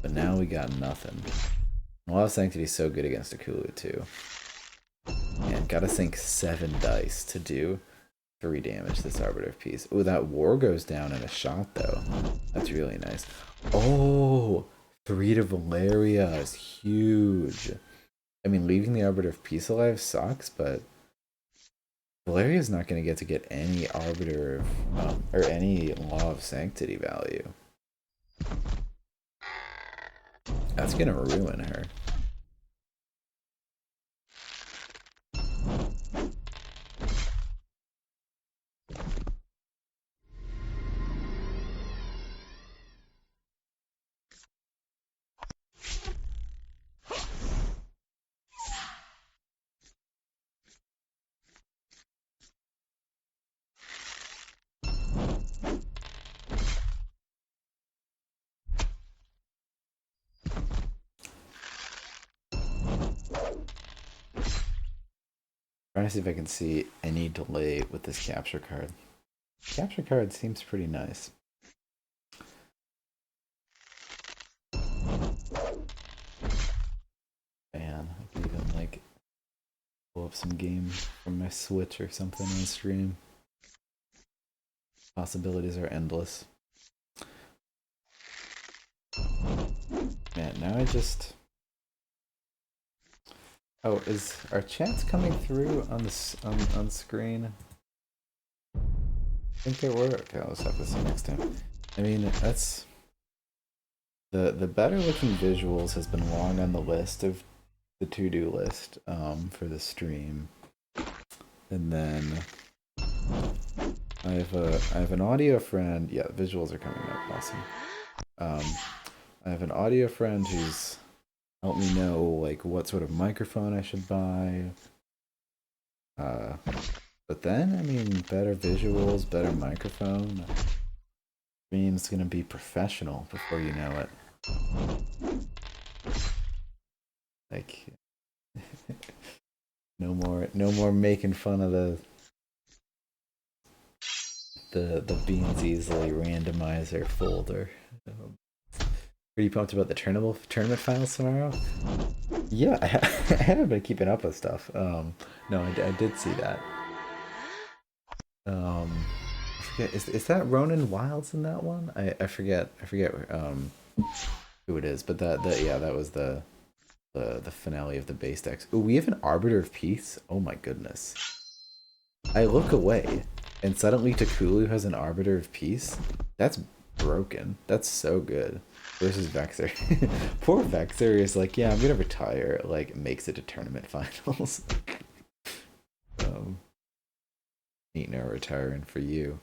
A: But now we got nothing. Law of Sanctity is so good against Akulu too. And gotta sink 7 dice to do 3 damage to this Arbiter of Peace. Oh, that war goes down in a shot though. That's really nice. Oh, 3 to Valeria is huge. I mean, leaving the Arbiter of Peace alive sucks, but Valeria's not going to get any Arbiter or any Law of Sanctity value. That's going to ruin her. Trying to see if I can see any delay with this capture card. Capture card seems pretty nice. Man, I could even like pull up some game from my Switch or something on stream. Possibilities are endless. Man, now I just... Oh, is our chats coming through on the on screen? I think there were. Okay, I'll just have to see next time. I mean, that's the better looking visuals has been long on the list of the to-do list for the stream, and then I have an audio friend. Yeah, visuals are coming up. Awesome. I have an audio friend who's helped me know like what sort of microphone I should buy. But then I mean, better visuals, better microphone means gonna be professional before you know it. Like no more making fun of the Beans Easily randomizer folder. Are you pumped about the tournament finals tomorrow? Yeah, I haven't been keeping up with stuff. No, I did see that. I forget, is that Ronan Wilds in that one? I forget who it is, but that yeah, that was the finale of the base decks. Ooh, we have an Arbiter of Peace. Oh my goodness. I look away, and suddenly Takulu has an Arbiter of Peace. That's broken. That's so good. Versus Vexer. Poor Vexer is like, yeah, I'm gonna retire. Like, makes it to tournament finals. Ain't no retiring for you.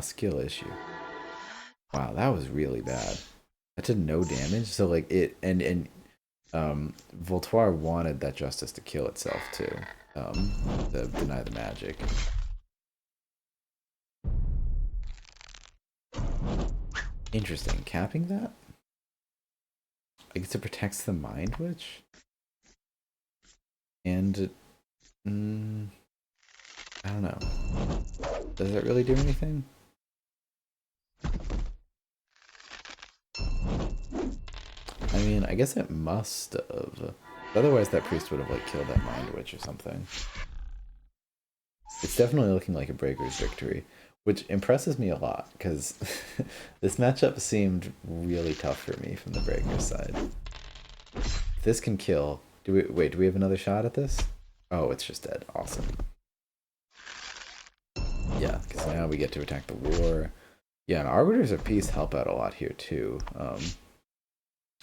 A: Skill issue. Wow, that was really bad. That did no damage. So like it and Voltoire wanted that justice to kill itself too. To deny the magic. Interesting. Capping that? I guess it protects the Mind Witch? And I don't know. Does it really do anything? I mean, I guess it must have. Otherwise, that priest would have like killed that Mind Witch or something. It's definitely looking like a Breaker's victory, which impresses me a lot because this matchup seemed really tough for me from the Breaker's side. If this can kill. Do we have another shot at this? Oh, it's just dead. Awesome. Yeah, because now we get to attack the war. Yeah, and Arbiters of Peace help out a lot here too.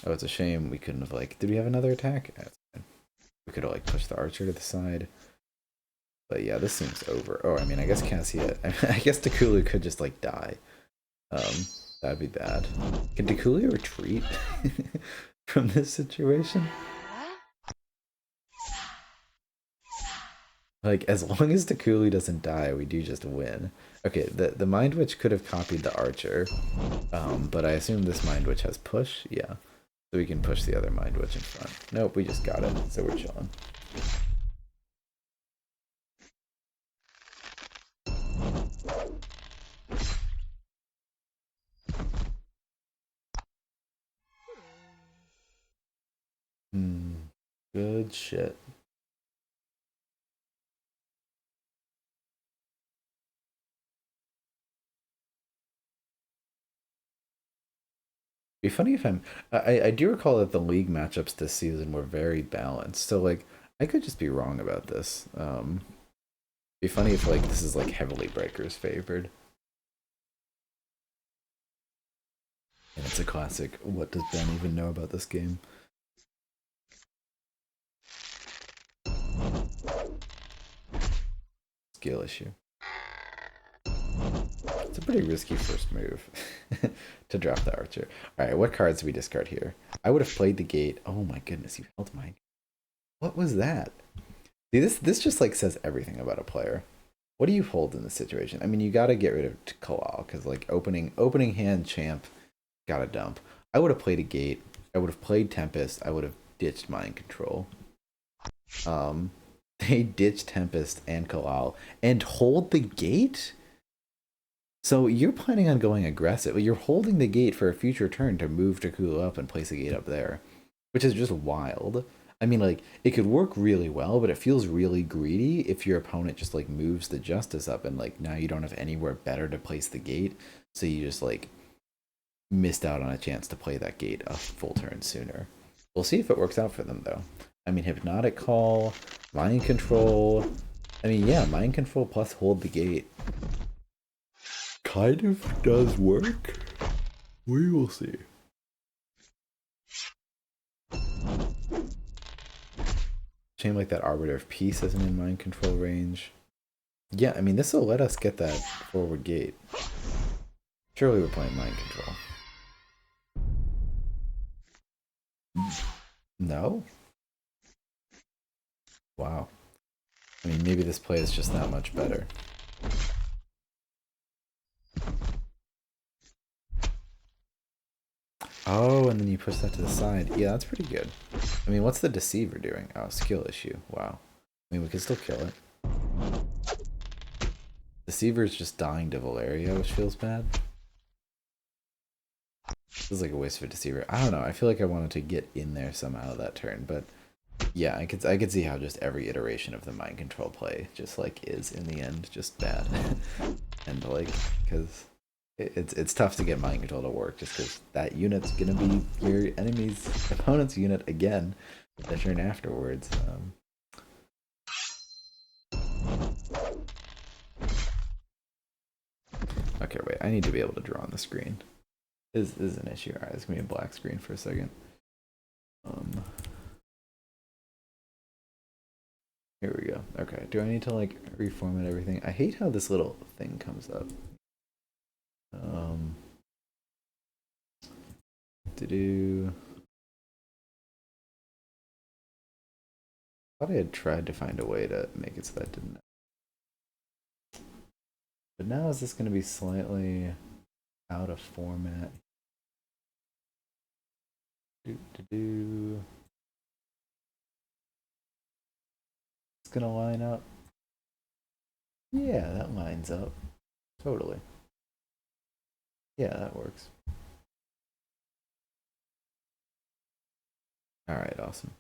A: Oh, it's a shame we couldn't have like. Did we have another attack? We We could have like pushed the archer to the side. But yeah, this seems over. Oh, I mean, I guess Cassia. I guess Takulu could just like die. That'd be bad. Can Takulu retreat from this situation? Like, as long as Takulu doesn't die, we do just win. Okay, the Mind Witch could have copied the archer, but I assume this Mind Witch has push. Yeah, so we can push the other Mind Witch in front. Nope, we just got it, so we're chilling. Good shit. Be funny if I do recall that the league matchups this season were very balanced. So like I could just be wrong about this. Be funny if like this is like heavily breakers favored. And it's a classic. What does Ben even know about this game? Skill issue. It's a pretty risky first move to drop the archer. Alright, what cards do we discard here? I would have played the gate. Oh my goodness, you held mine. What was that? See, this just like says everything about a player. What do you hold in this situation? I mean, you gotta get rid of Kalal, because like opening hand champ, gotta dump. I would have played a gate. I would have played Tempest. I would have ditched Mind Control. They ditched Tempest and Kalal and hold the gate? So you're planning on going aggressive. You're holding the gate for a future turn to move Takulu up and place a gate up there, which is just wild. I mean, like, it could work really well, but it feels really greedy if your opponent just, like, moves the Justice up and, like, now you don't have anywhere better to place the gate, so you just, like, missed out on a chance to play that gate a full turn sooner. We'll see if it works out for them, though. I mean, Hypnotic Call, Mind Control. I mean, yeah, Mind Control plus hold the gate kind of does work. We will see. Shame like that Arbiter of Peace isn't in Mind Control range. Yeah, I mean, this will let us get that forward gate. Surely we're playing Mind Control. No? Wow. I mean, maybe this play is just that much better. Oh, and then you push that to the side. Yeah, that's pretty good. I mean, what's the Deceiver doing? Oh, skill issue. Wow. I mean, we can still kill it. Deceiver is just dying to Valeria, which feels bad. This is like a waste of a Deceiver. I don't know. I feel like I wanted to get in there somehow that turn, but yeah, I could see how just every iteration of the Mind Control play just like is in the end just bad. And like, because it's tough to get Mind Control to work just because that unit's gonna be your enemy's opponent's unit again the turn afterwards. Okay, wait, I need to be able to draw on the screen. This is an issue. Alright, it's gonna be a black screen for a second. Here we go. Okay, do I need to like reformat everything? I hate how this little thing comes up. To do. I thought I had tried to find a way to make it so that didn't. But now is this going to be slightly out of format? It's going to line up. Yeah, that lines up. Totally. Yeah, that works. Alright, awesome.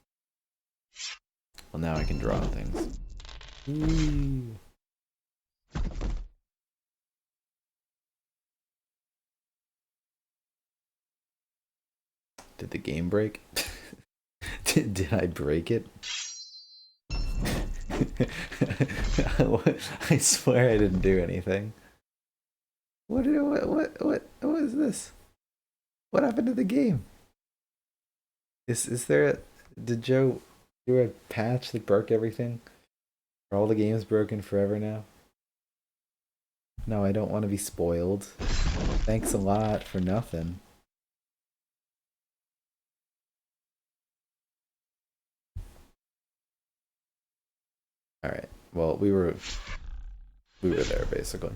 A: Well, now I can draw things. Ooh. Did the game break? did I break it? I swear I didn't do anything. What is this? What happened to the game? Is there a, did Joe Do a patch that broke everything? Are all the games broken forever now? No, I don't want to be spoiled. Thanks a lot for nothing. Alright. Well, we were there basically.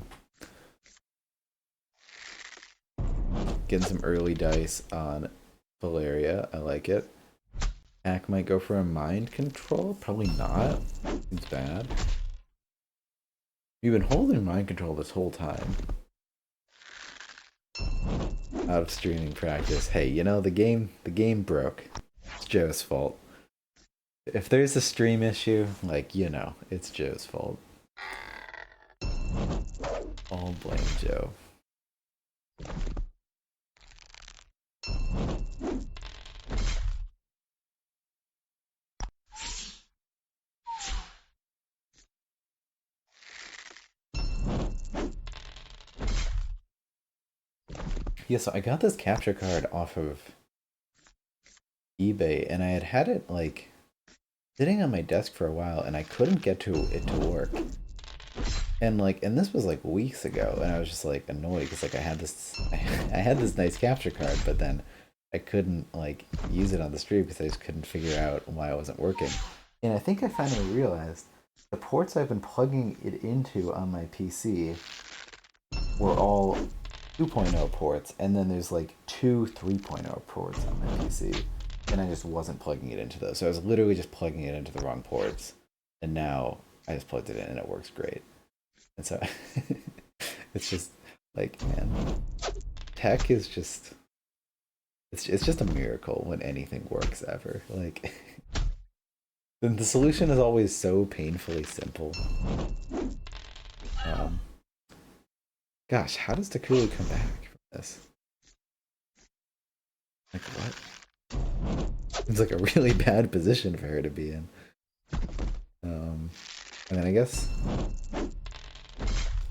A: Getting some early dice on Valeria. I like it. Hack might go for a mind control. Probably not. Seems bad. You've been holding mind control this whole time. Out of streaming practice. Hey, you know, the game broke. It's Joe's fault. If there's a stream issue, like, you know, it's Joe's fault. All blame Joe. Yeah, so I got this capture card off of eBay, and I had it, like, sitting on my desk for a while, and I couldn't get it to work. And, like, and this was, like, weeks ago, and I was just, like, annoyed, because, like, I had this nice capture card, but then I couldn't, like, use it on the stream, because I just couldn't figure out why it wasn't working. And I think I finally realized the ports I've been plugging it into on my PC were all 2.0 ports, and then there's like two 3.0 ports on my PC, and I just wasn't plugging it into those. So I was literally just plugging it into the wrong ports, and now I just plugged it in and it works great. And so it's just like, man, tech is just it's just a miracle when anything works ever. Like then the solution is always so painfully simple. Um, Gosh, how does Takulu come back from this? Like, what? It's like a really bad position for her to be in. And then I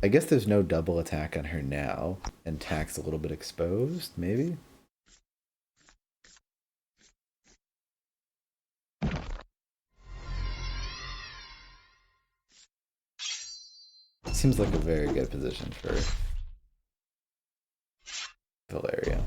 A: guess there's no double attack on her now, and Tack's a little bit exposed, maybe? Seems like a very good position for Valeria.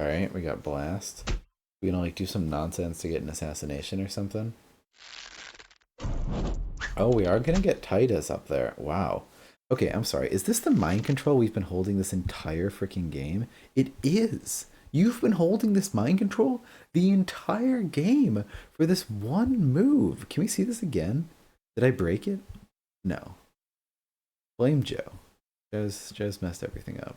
A: Alright, we got Blast. We gonna like do some nonsense to get an assassination or something? Oh, we are gonna get Titus up there. Wow. Okay, I'm sorry. Is this the mind control we've been holding this entire freaking game? It is. You've been holding this mind control the entire game for this one move. Can we see this again? Did I break it? No. Blame Joe. Joe's messed everything up.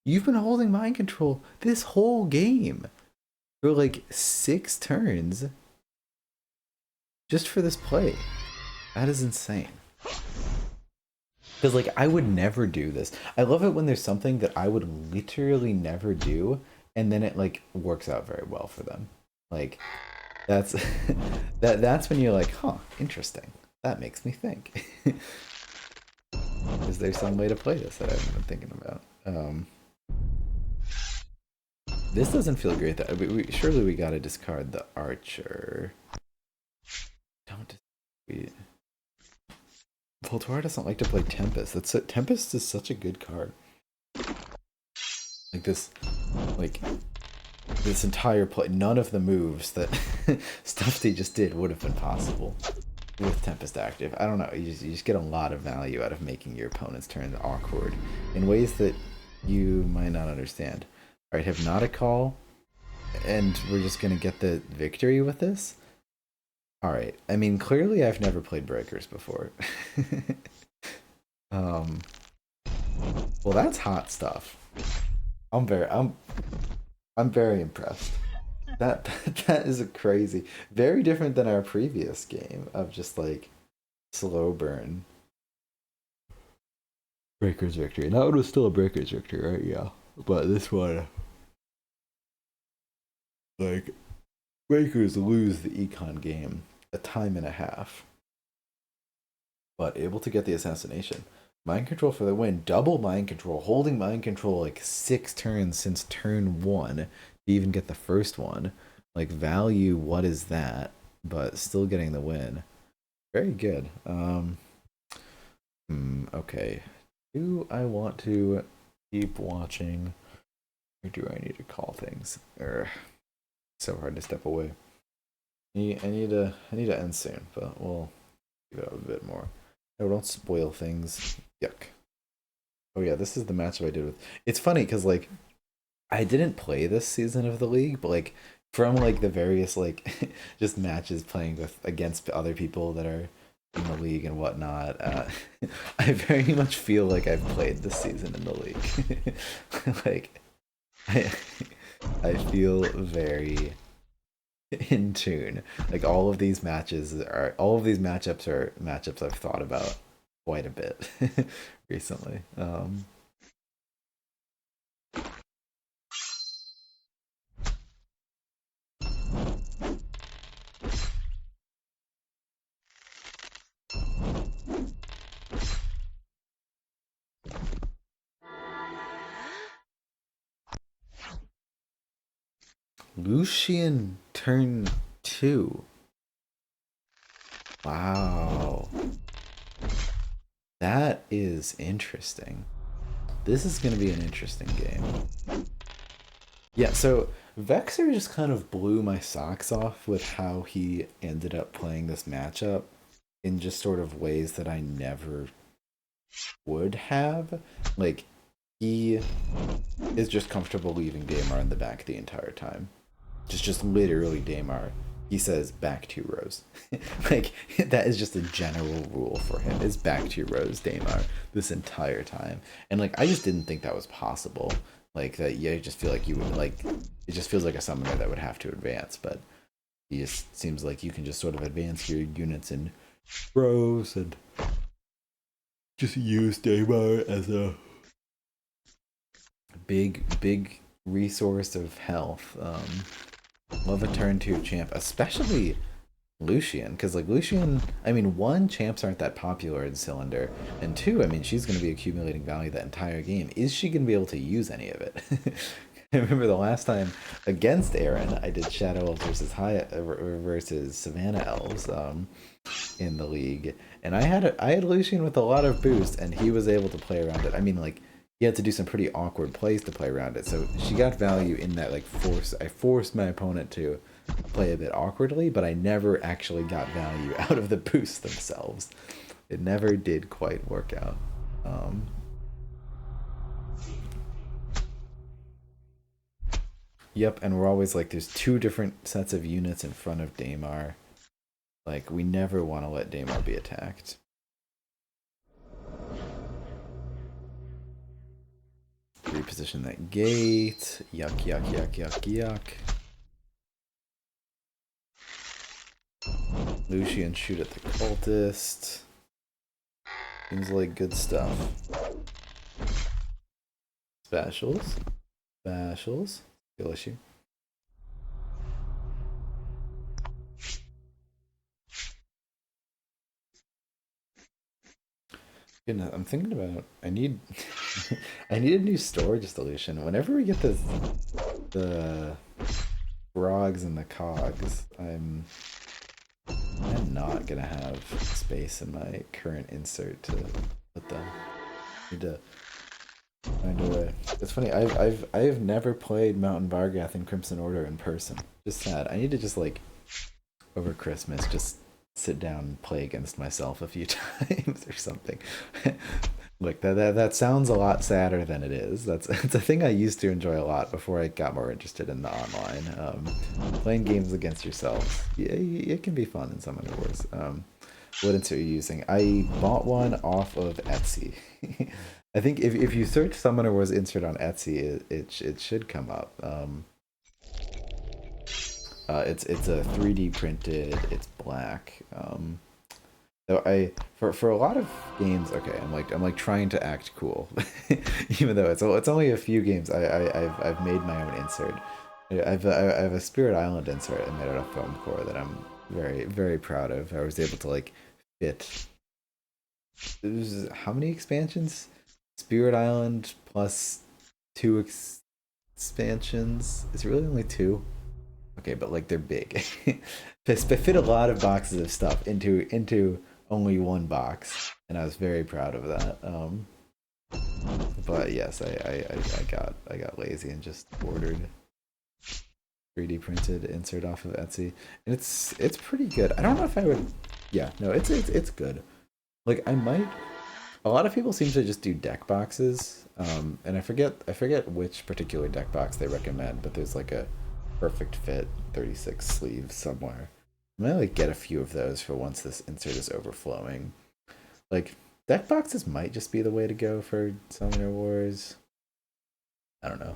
A: You've been holding mind control this whole game for like 6 turns just for this play. That is insane. Because, like, I would never do this. I love it when there's something that I would literally never do, and then it, like, works out very well for them. Like, that's that's when you're like, huh, interesting. That makes me think. Is there some way to play this that I haven't been thinking about? This doesn't feel great, though. Surely we gotta discard the Archer. Don't we... Voltora doesn't like to play Tempest. Tempest is such a good card. Like this entire play, none of the moves that Stufty just did would have been possible with Tempest active. I don't know. You just get a lot of value out of making your opponent's turns awkward in ways that you might not understand. All right, Hypnotic Call, and we're just gonna get the victory with this. Alright, I mean, clearly I've never played Breakers before. Well, that's hot stuff. I'm very impressed. That is a crazy, very different than our previous game of just like slow burn. Breakers victory. And that one was still a Breakers victory, right? Yeah. But this one, like, Breakers lose the econ game a time and a half, but able to get the assassination. Mind control for the win. Double mind control. Holding mind control like 6 turns since turn 1 to even get the first one. Like, value, what is that? But still getting the win. Very good. Okay. Do I want to keep watching, or do I need to call things? So hard to step away. I need to end soon, but we'll give it up a bit more. No, don't spoil things. Yuck. Oh yeah, this is the matchup I did with. It's funny because like I didn't play this season of the league, but like from like the various like just matches playing with against other people that are in the league and whatnot, I very much feel like I've played this season in the league. Like I I feel very in tune. Like all of these matchups are matchups I've thought about quite a bit recently. Lucian turn 2. Wow. That is interesting. This is going to be an interesting game. Yeah, so Vexer just kind of blew my socks off with how he ended up playing this matchup in just sort of ways that I never would have. Like, he is just comfortable leaving Daymar in the back the entire time. Just literally Daymar. He says back 2 rows. Like, that is just a general rule for him. Is back 2 rows Daymar this entire time. And like I just didn't think that was possible. Like that, yeah, I just feel like you would like it just feels like a summoner that would have to advance, but he just seems like you can just sort of advance your units in rows and just use Daymar as a big resource of health. Love a turn 2 champ, especially Lucian, because like Lucian, I mean, one, champs aren't that popular in Cylinder, and two, I mean, she's going to be accumulating value that entire game. Is she going to be able to use any of it? I remember the last time against Aaron, I did Shadow Elves versus Savannah Elves in the league, and I had Lucian with a lot of boost, and he was able to play around it. I mean, like he had to do some pretty awkward plays to play around it, so she got value in that like I forced my opponent to play a bit awkwardly, but I never actually got value out of the boosts themselves. It never did quite work out. Um, yep, and we're always like, there's 2 different sets of units in front of Daymar. Like, we never want to let Daymar be attacked. Reposition that gate. Yuck, yuck, yuck, yuck, yuck. Lucian shoot at the cultist. Seems like good stuff. Specials. Specials. Skill issue. Goodness, I'm thinking about I need I need a new storage solution. Whenever we get the frogs and the cogs, I'm not gonna have space in my current insert to put them. Need to find a way. It's funny. I've never played Mountain Bargath in Crimson Order in person. Just sad. I need to just like over Christmas just sit down and play against myself a few times or something. Like that sounds a lot sadder than it is. It's a thing I used to enjoy a lot before I got more interested in the online. Playing games against yourself, yeah, it can be fun in some Wars. What insert are you using? I bought one off of Etsy. I think if you search Summoner Wars insert on Etsy, it should come up. It's a 3D printed. It's black. So for a lot of games, okay, I'm like trying to act cool, even though it's only a few games. I've made my own insert. I have a Spirit Island insert I made out of foam core that I'm very proud of. I was able to like fit. It was, how many expansions? Spirit Island plus two expansions. It's really only two. Okay, but like they're big. Fit a lot of boxes of stuff into only one box, and I was very proud of that. But yes, I got lazy and just ordered 3D printed insert off of Etsy, and it's pretty good. I don't know if I would. Yeah, no, it's good. Like I might. A lot of people seem to just do deck boxes, and I forget which particular deck box they recommend, but there's like a perfect fit 36 sleeves somewhere. I'm gonna like get a few of those for once this insert is overflowing. Like deck boxes might just be the way to go for Summoner Wars. I don't know.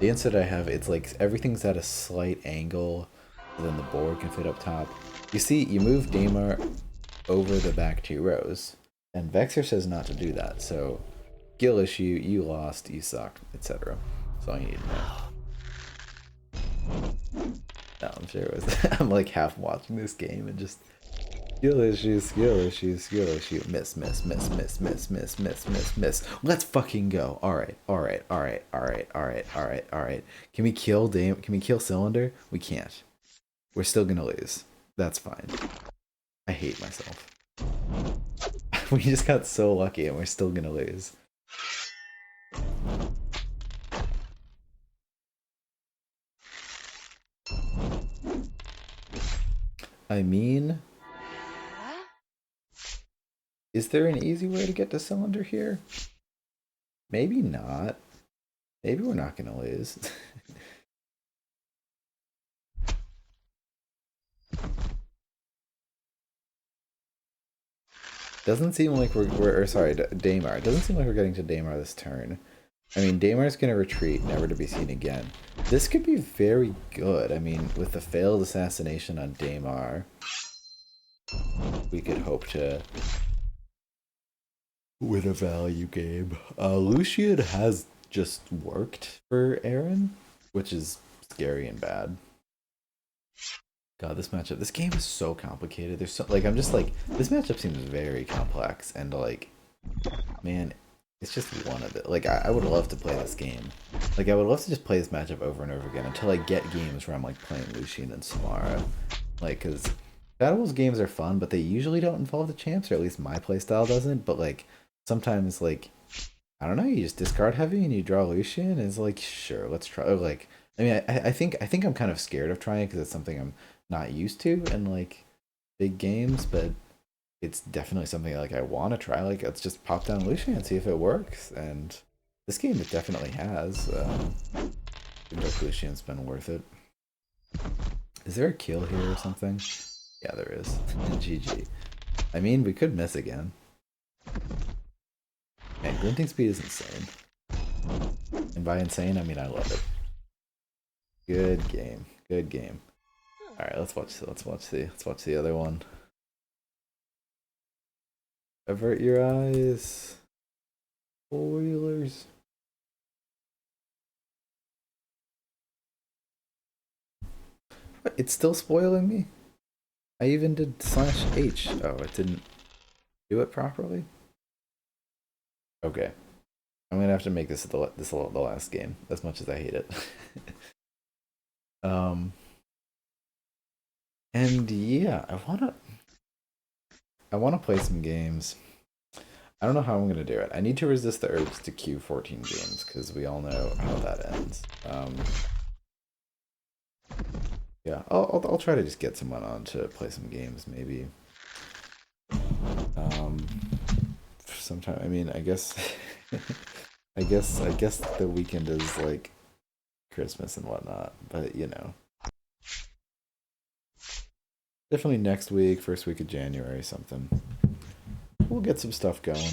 A: The insert I have, it's like everything's at a slight angle, so then the board can fit up top. You see, you move Daemar over the back two rows, and Vexer says not to do that. So, skill issue, you lost, you sucked, etc. That's all you need to know. No, I'm sure it was. I'm like half watching this game and just skill issue, skill issue, skill issue. Miss, miss, miss, miss, miss, miss, miss, miss, miss. Let's fucking go. Alright, alright, alright, alright, alright, alright, alright. Can we kill Dame? Can we kill Cylinder? We can't. We're still gonna lose. That's fine. I hate myself. We just got so lucky and we're still gonna lose. I mean, is there an easy way to get to Cylinder here? Maybe not. Maybe we're not gonna lose. Doesn't seem like we're or sorry, Daemar. It doesn't seem like we're getting to Daemar this turn. I mean, Daemar's gonna retreat, never to be seen again. This could be very good. I mean, with the failed assassination on Daemar, we could hope to win a value game. Lucian has just worked for Aaron, which is scary and bad. God, this matchup, this game is so complicated. There's so like I'm just like this matchup seems very complex and like, man, it's just one of it. Like I would love to play this game. Like I would love to just play this matchup over and over again until I get games where I'm like playing Lucian and Samara. Like, cause Battles games are fun, but they usually don't involve the champs, or at least my playstyle doesn't. But like sometimes like I don't know, you just discard heavy and you draw Lucian, and it's like sure, let's try. Or, like I mean, I think I'm kind of scared of trying because it's something I'm not used to in like big games, but it's definitely something like I want to try. Like let's just pop down Lucian and see if it works. And this game it definitely has. Even though Lucian's been worth it. Is there a kill here or something? Yeah, there is. GG. I mean, we could miss again. Man, glinting speed is insane. And by insane, I mean I love it. Good game. Good game. All right, let's watch the other one. Avert your eyes. Spoilers. What? It's still spoiling me? I even did /H. Oh, it didn't do it properly? Okay. I'm gonna have to make this the last game, as much as I hate it. um, and yeah, I wanna play some games. I don't know how I'm gonna do it. I need to resist the urge to queue 14 games because we all know how that ends. Yeah, I'll try to just get someone on to play some games maybe. Sometime. I mean, I guess, I guess the weekend is like Christmas and whatnot, but you know, definitely next week, first week of January, something. We'll get some stuff going.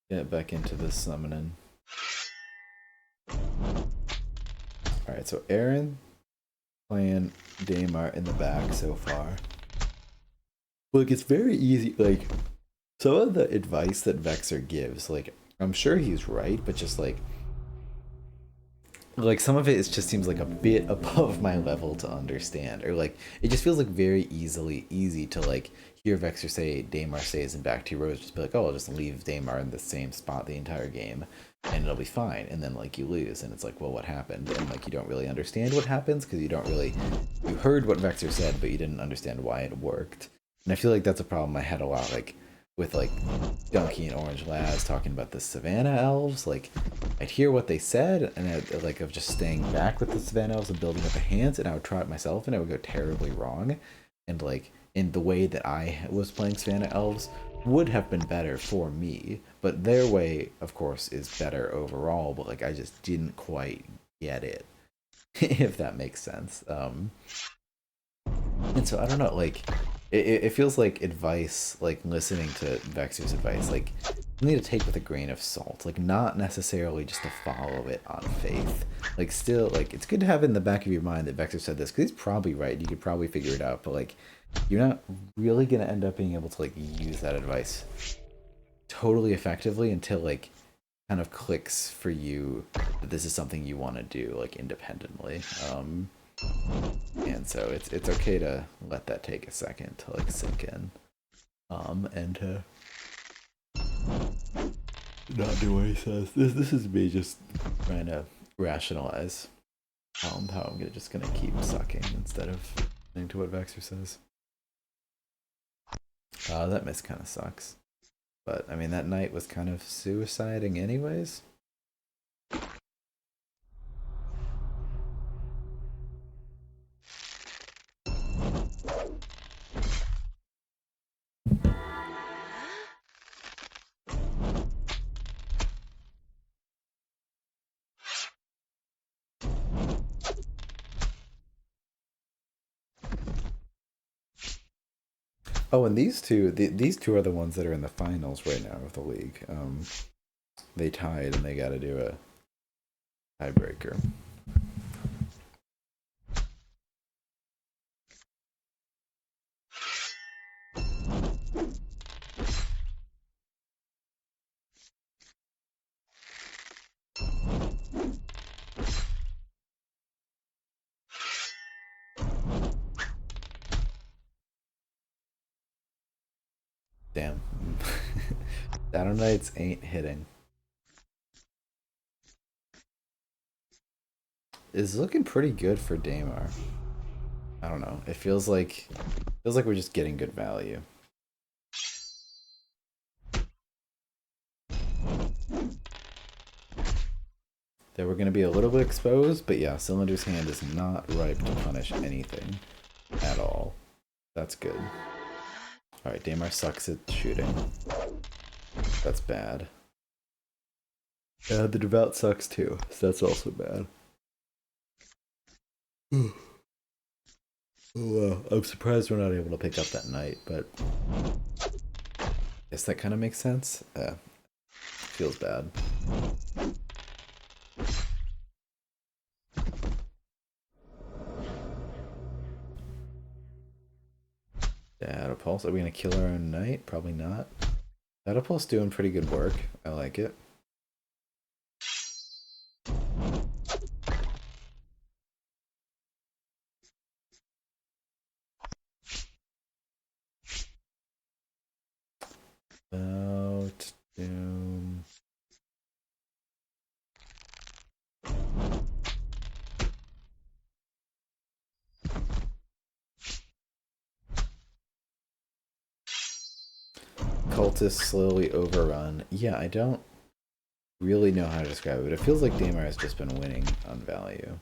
A: Get back into this summoning. Alright, so Aaron playing Daymar in the back so far. Like, it's very easy. Like, some of the advice that Vexer gives, like, I'm sure he's right, but just like some of it just seems like a bit above my level to understand, or like it just feels like very easy to like hear Vexer say Daymar stays and back to Rose, just be like, oh, I'll just leave Daymar in the same spot the entire game and it'll be fine, and then like you lose and it's like, well, what happened? And like you don't really understand what happens because you heard what Vexer said but you didn't understand why it worked. And I feel like that's a problem I had a lot, like with like Donkey and Orange Laz talking about the Savannah Elves. Like, I'd hear what they said, and I'd, like, of just staying back with the Savannah Elves and building up a hand, and I would try it myself, and it would go terribly wrong. And like, in the way that I was playing Savannah Elves would have been better for me, but their way, of course, is better overall. But like, I just didn't quite get it, if that makes sense. And so I don't know, like it feels like advice, like listening to Vexer's advice, like you need to take with a grain of salt, like not necessarily just to follow it on faith. Like still, like it's good to have in the back of your mind that Vexer said this because he's probably right. You could probably figure it out, but like you're not really gonna end up being able to like use that advice totally effectively until like kind of clicks for you that this is something you want to do like independently. And so it's okay to let that take a second to like sink in, and to not do what he says. This is me just trying to rationalize how I'm just gonna keep sucking instead of listening to what Vexer says. That miss kind of sucks, but I mean that knight was kind of suiciding anyways. Oh, and these two are the ones that are in the finals right now of the league. They tied and they got to do a tiebreaker. Damn. Shadow Knights ain't hitting. Is looking pretty good for Daymar. I don't know. It feels like we're just getting good value. They were gonna be a little bit exposed, but yeah, Cylinder's hand is not ripe to punish anything at all. That's good. Alright, Daymar sucks at shooting. That's bad. Yeah, the Devout sucks too, so that's also bad. Oh, wow. I'm surprised we're not able to pick up that knight, but I guess that kind of makes sense. Feels bad. Data Pulse, are we gonna kill our own knight? Probably not. Data Pulse doing pretty good work. I like it. About Doom. Cultists slowly overrun. Yeah, I don't really know how to describe it, but it feels like Daymar has just been winning on value.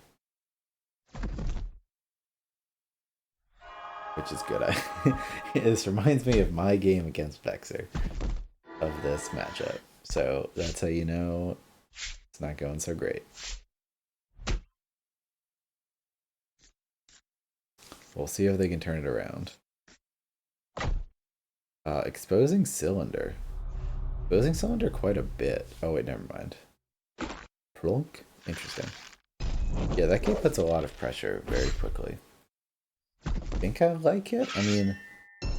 A: Which is good. This reminds me of my game against Vexer of this matchup. So that's how you know it's not going so great. We'll see if they can turn it around. Exposing Cylinder. Exposing Cylinder quite a bit. Oh wait, never mind. Plunk? Interesting. Yeah, that game puts a lot of pressure very quickly. I think I like it. I mean,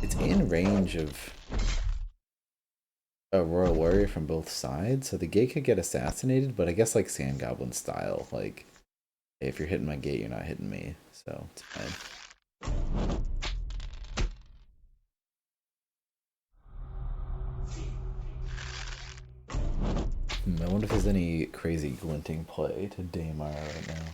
A: it's in range of a Royal Warrior from both sides, so the gate could get assassinated, but I guess like Sand Goblin style, like, hey, if you're hitting my gate, you're not hitting me, so it's fine. I wonder if there's any crazy glinting play to Daymar right now.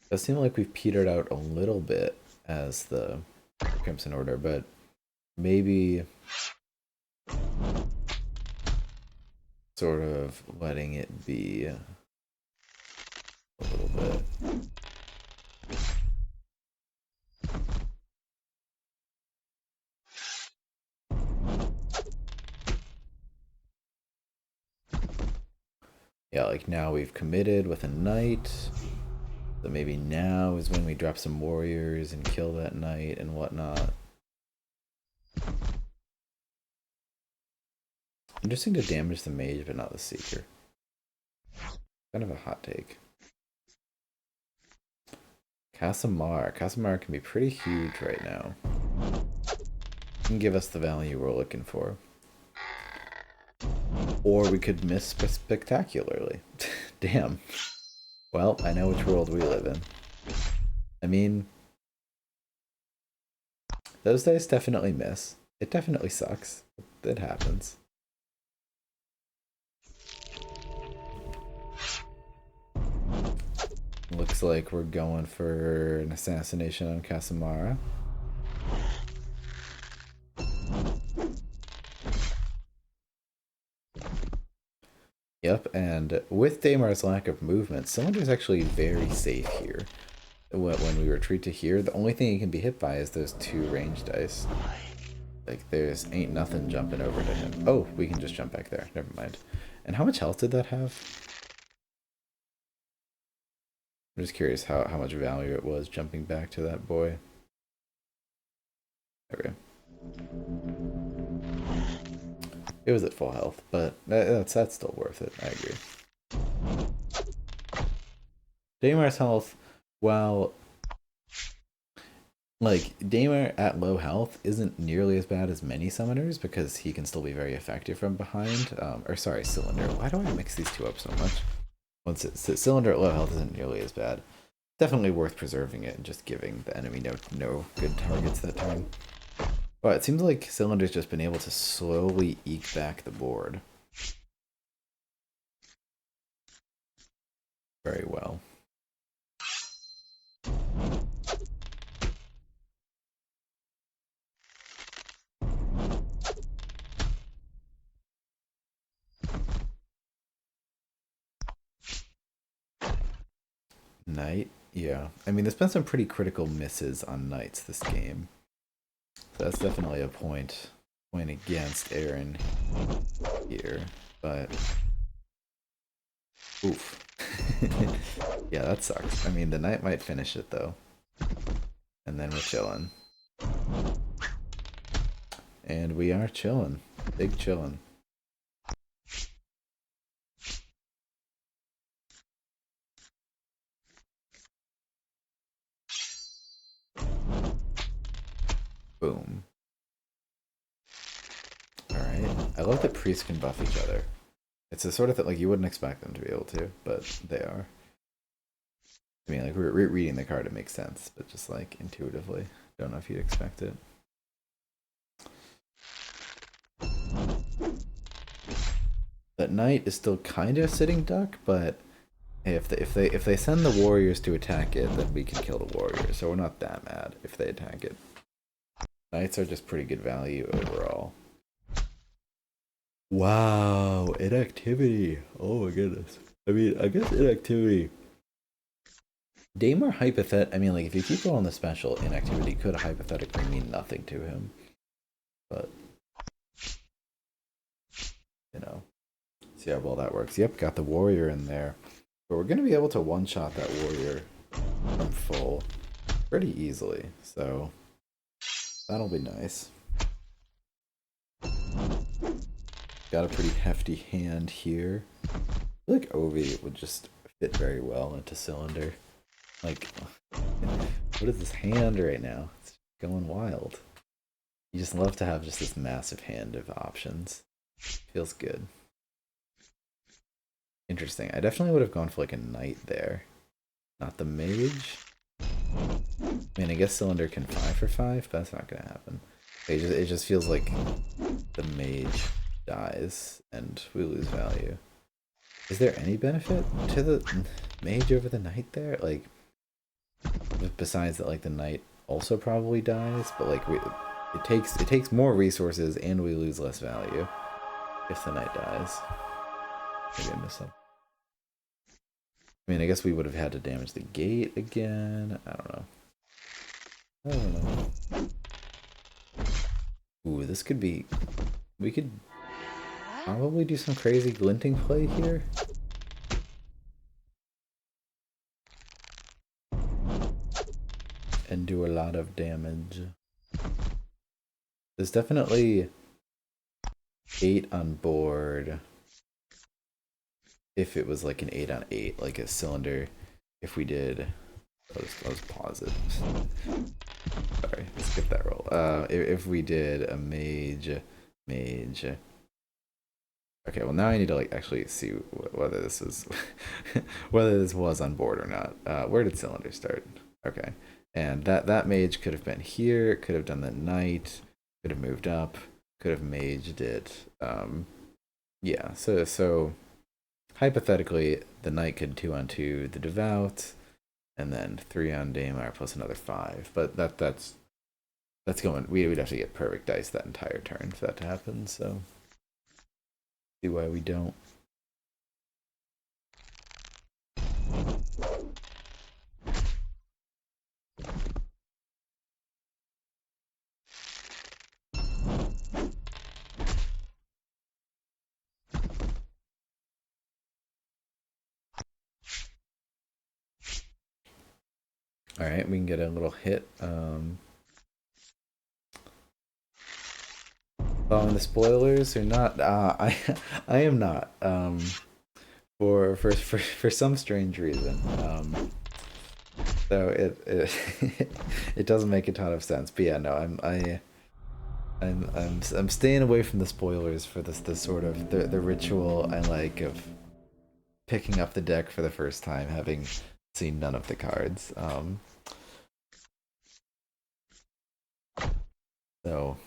A: It does seem like we've petered out a little bit as the Crimson Order, but maybe sort of letting it be a little bit. Yeah, like now we've committed with a knight. So maybe now is when we drop some warriors and kill that knight and whatnot. Interesting to damage the mage but not the seeker. Kind of a hot take. Casamar. Casamar can be pretty huge right now. Can give us the value we're looking for. Or we could miss spectacularly. Damn. Well, I know which world we live in. I mean, those days definitely miss. It definitely sucks. It happens. Looks like we're going for an assassination on Casamara. Yep, and with Daymar's lack of movement, Cylinder's actually very safe here. When we retreat to here, the only thing he can be hit by is those 2 range dice. Like, there's ain't nothing jumping over to him. Oh, we can just jump back there. Never mind. And how much health did that have? I'm just curious how much value it was jumping back to that boy. Okay. It was at full health, but that's still worth it. I agree. Daymar's health, while like Daymar at low health isn't nearly as bad as many summoners because he can still be very effective from behind. Or sorry, Cylinder. Why do I mix these two up so much? Once Cylinder at low health isn't nearly as bad. Definitely worth preserving it and just giving the enemy no good targets that turn. Well, it seems like Cylinder's just been able to slowly eke back the board. Very well. Knight? Yeah. I mean, there's been some pretty critical misses on knights this game. So that's definitely a point against Aaron here, but oof. Yeah, that sucks. I mean, the knight might finish it though. And then we're chilling. And we are chilling. Big chilling. Boom. Alright. I love that priests can buff each other. It's the sort of thing, like, you wouldn't expect them to be able to, but they are. I mean, like, reading the card, it makes sense, but just, like, intuitively. Don't know if you'd expect it. That knight is still kind of a sitting duck, but hey, if they send the warriors to attack it, then we can kill the warriors, so we're not that mad if they attack it. Knights are just pretty good value overall. Wow, inactivity. Oh my goodness. I mean, I guess inactivity. Daymar I mean, like, if you keep going the special, inactivity could hypothetically mean nothing to him. But, you know. See how well that works. Yep, got the warrior in there. But we're going to be able to one-shot that warrior from full pretty easily. So, that'll be nice. got a pretty hefty hand here. I feel like Ovi would just fit very well into Cylinder. Like, what is this hand right now? It's going wild. You just love to have just this massive hand of options. Feels good. Interesting. I definitely would have gone for like a knight there. Not the mage. I mean, I guess Cylinder can 5 for 5, but that's not gonna happen. It just feels like the mage dies and we lose value. Is there any benefit to the mage over the knight there? Like, besides that, like the knight also probably dies, but like it takes more resources and we lose less value if the knight dies. Maybe I missed something. I mean, I guess we would have had to damage the gate again. I don't know. I don't know. Ooh, this could be... We could probably do some crazy glinting play here. And do a lot of damage. There's definitely 8 on board. If it was like an 8 on 8, like a Cylinder. If we did... I'll just pause it. Sorry, skip that roll. If we did a mage. Okay, well now I need to like actually see whether this is whether this was on board or not. Where did Cylinder start? Okay, and that mage could have been here. Could have done the knight. Could have moved up. Could have maged it. Yeah. So hypothetically, the knight could 2 on 2 the devout. And then 3 on Daymar plus another 5. But that's going. We'd have to get perfect dice that entire turn for that to happen. So see why we don't. All right, we can get a little hit. Following the spoilers or not? I am not. For some strange reason. So it it doesn't make a ton of sense. But yeah, no, I'm staying away from the spoilers for this sort of the ritual I like of picking up the deck for the first time, having seen none of the cards. So,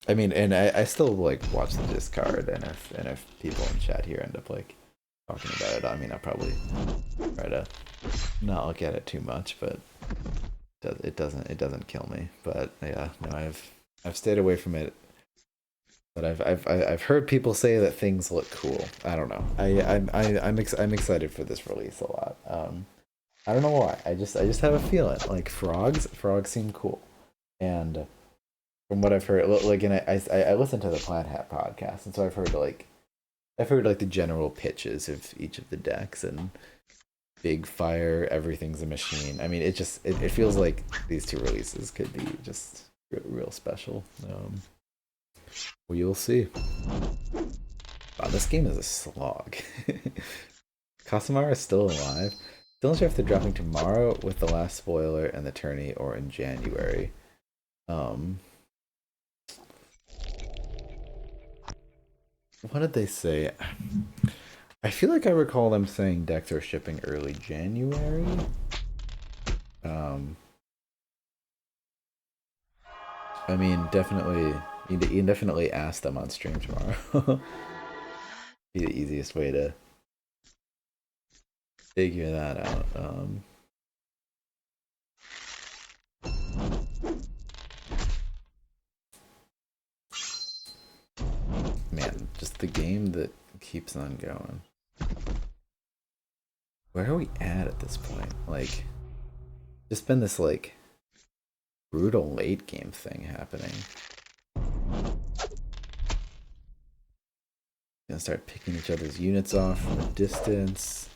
A: I mean, and I still like watch the discard, and if people in chat here end up like talking about it, I mean, I'll probably try to not look at it too much, but it doesn't kill me. But yeah, no, I've stayed away from it. But I've heard people say that things look cool. I don't know. I'm excited for this release a lot. I don't know why. I just have a feeling like frogs seem cool, and from what I've heard, like, and I listened to the Plaid Hat podcast, and so I've heard like the general pitches of each of the decks and big fire, everything's a machine. I mean, it feels like these two releases could be just real special. Well, you'll see. Wow, this game is a slog. Casamara is still alive. Still unsure if they're dropping tomorrow with the last spoiler and the tourney, or in January. What did they say? I feel like I recall them saying decks are shipping early January. I mean, definitely, you can definitely ask them on stream tomorrow. Be the easiest way to figure that out. Man, just the game that keeps on going. Where are we at this point? Like, just been this like brutal late game thing happening. Gonna start picking each other's units off from a distance.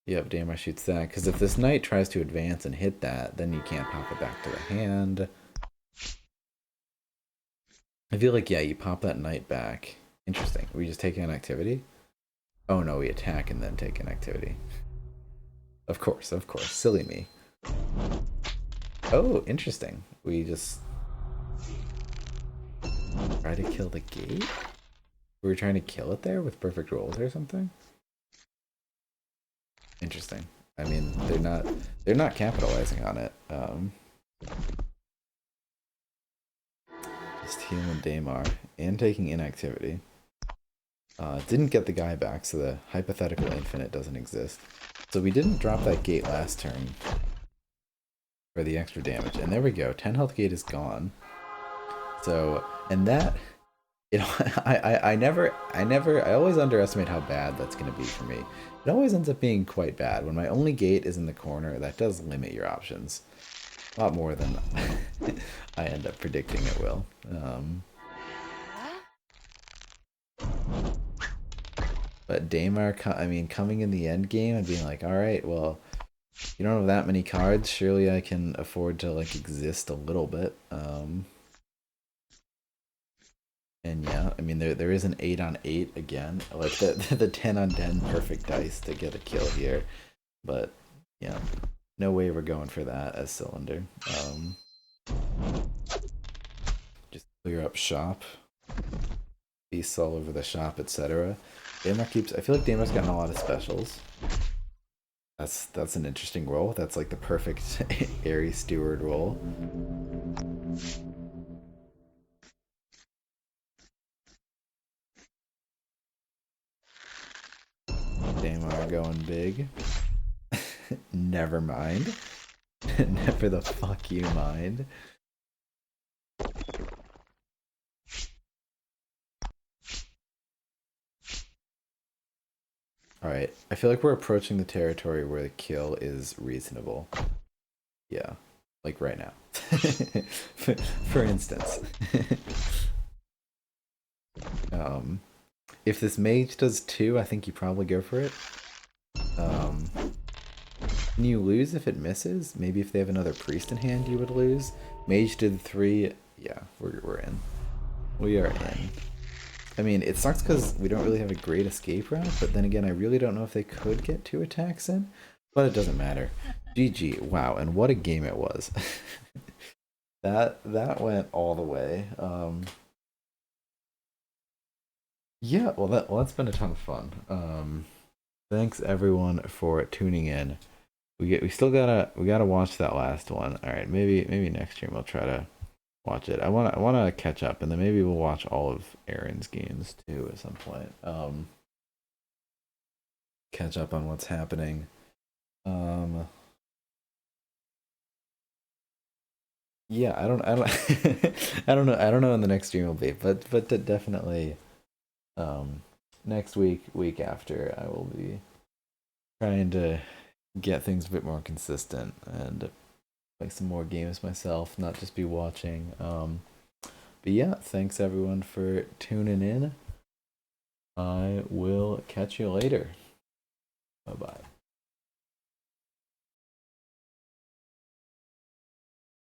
A: Yep, Daymar shoots that. Because if this knight tries to advance and hit that, then you can't pop it back to the hand. I feel like, yeah, you pop that knight back Interesting. We just take inactivity? Oh no, we attack and then take inactivity. Of course, of course. Silly me. Oh, interesting. We just try to kill the gate? We were trying to kill it there with perfect rolls or something? Interesting. I mean, they're not capitalizing on it. Just healing Daymar and taking inactivity. Didn't get the guy back, so the hypothetical infinite doesn't exist. So we didn't drop that gate last turn for the extra damage. And there we go. 10 health gate is gone. So, and that, you know, I always underestimate how bad that's going to be for me. It always ends up being quite bad. When my only gate is in the corner, that does limit your options. A lot more than I end up predicting it will. But Daymar, I mean, coming in the end game and being like, all right, well, you don't have that many cards. Surely I can afford to like exist a little bit. And yeah, I mean, there is an 8 on 8 again, like the 10 on 10 perfect dice to get a kill here. But yeah, no way we're going for that as Cylinder. Just clear up shop, beasts all over the shop, etc. Daymar keeps. I feel like Daymar's gotten a lot of specials. That's an interesting role. That's like the perfect Airy Steward role. Daymar going big. Never mind. Never the fuck you mind. Alright, I feel like we're approaching the territory where the kill is reasonable. Yeah, like right now. For instance. If this mage does 2, I think you probably go for it. Can you lose if it misses? Maybe if they have another priest in hand, you would lose. Mage did 3. Yeah, we're in. We are in. I mean, it sucks because we don't really have a great escape route, but then again, I really don't know if they could get 2 attacks in. But it doesn't matter. GG. Wow, and what a game it was. That went all the way. Yeah, well that's been a ton of fun. Thanks everyone for tuning in. We still gotta watch that last one. All right, maybe next stream we'll try to watch it. I wanna catch up, and then maybe we'll watch all of Aaron's games too at some point. Catch up on what's happening. Yeah, I don't I don't know when the next stream will be, but definitely next week after I will be trying to get things a bit more consistent and play some more games myself, not just be watching. But yeah, thanks everyone for tuning in. I will catch you later. Bye bye.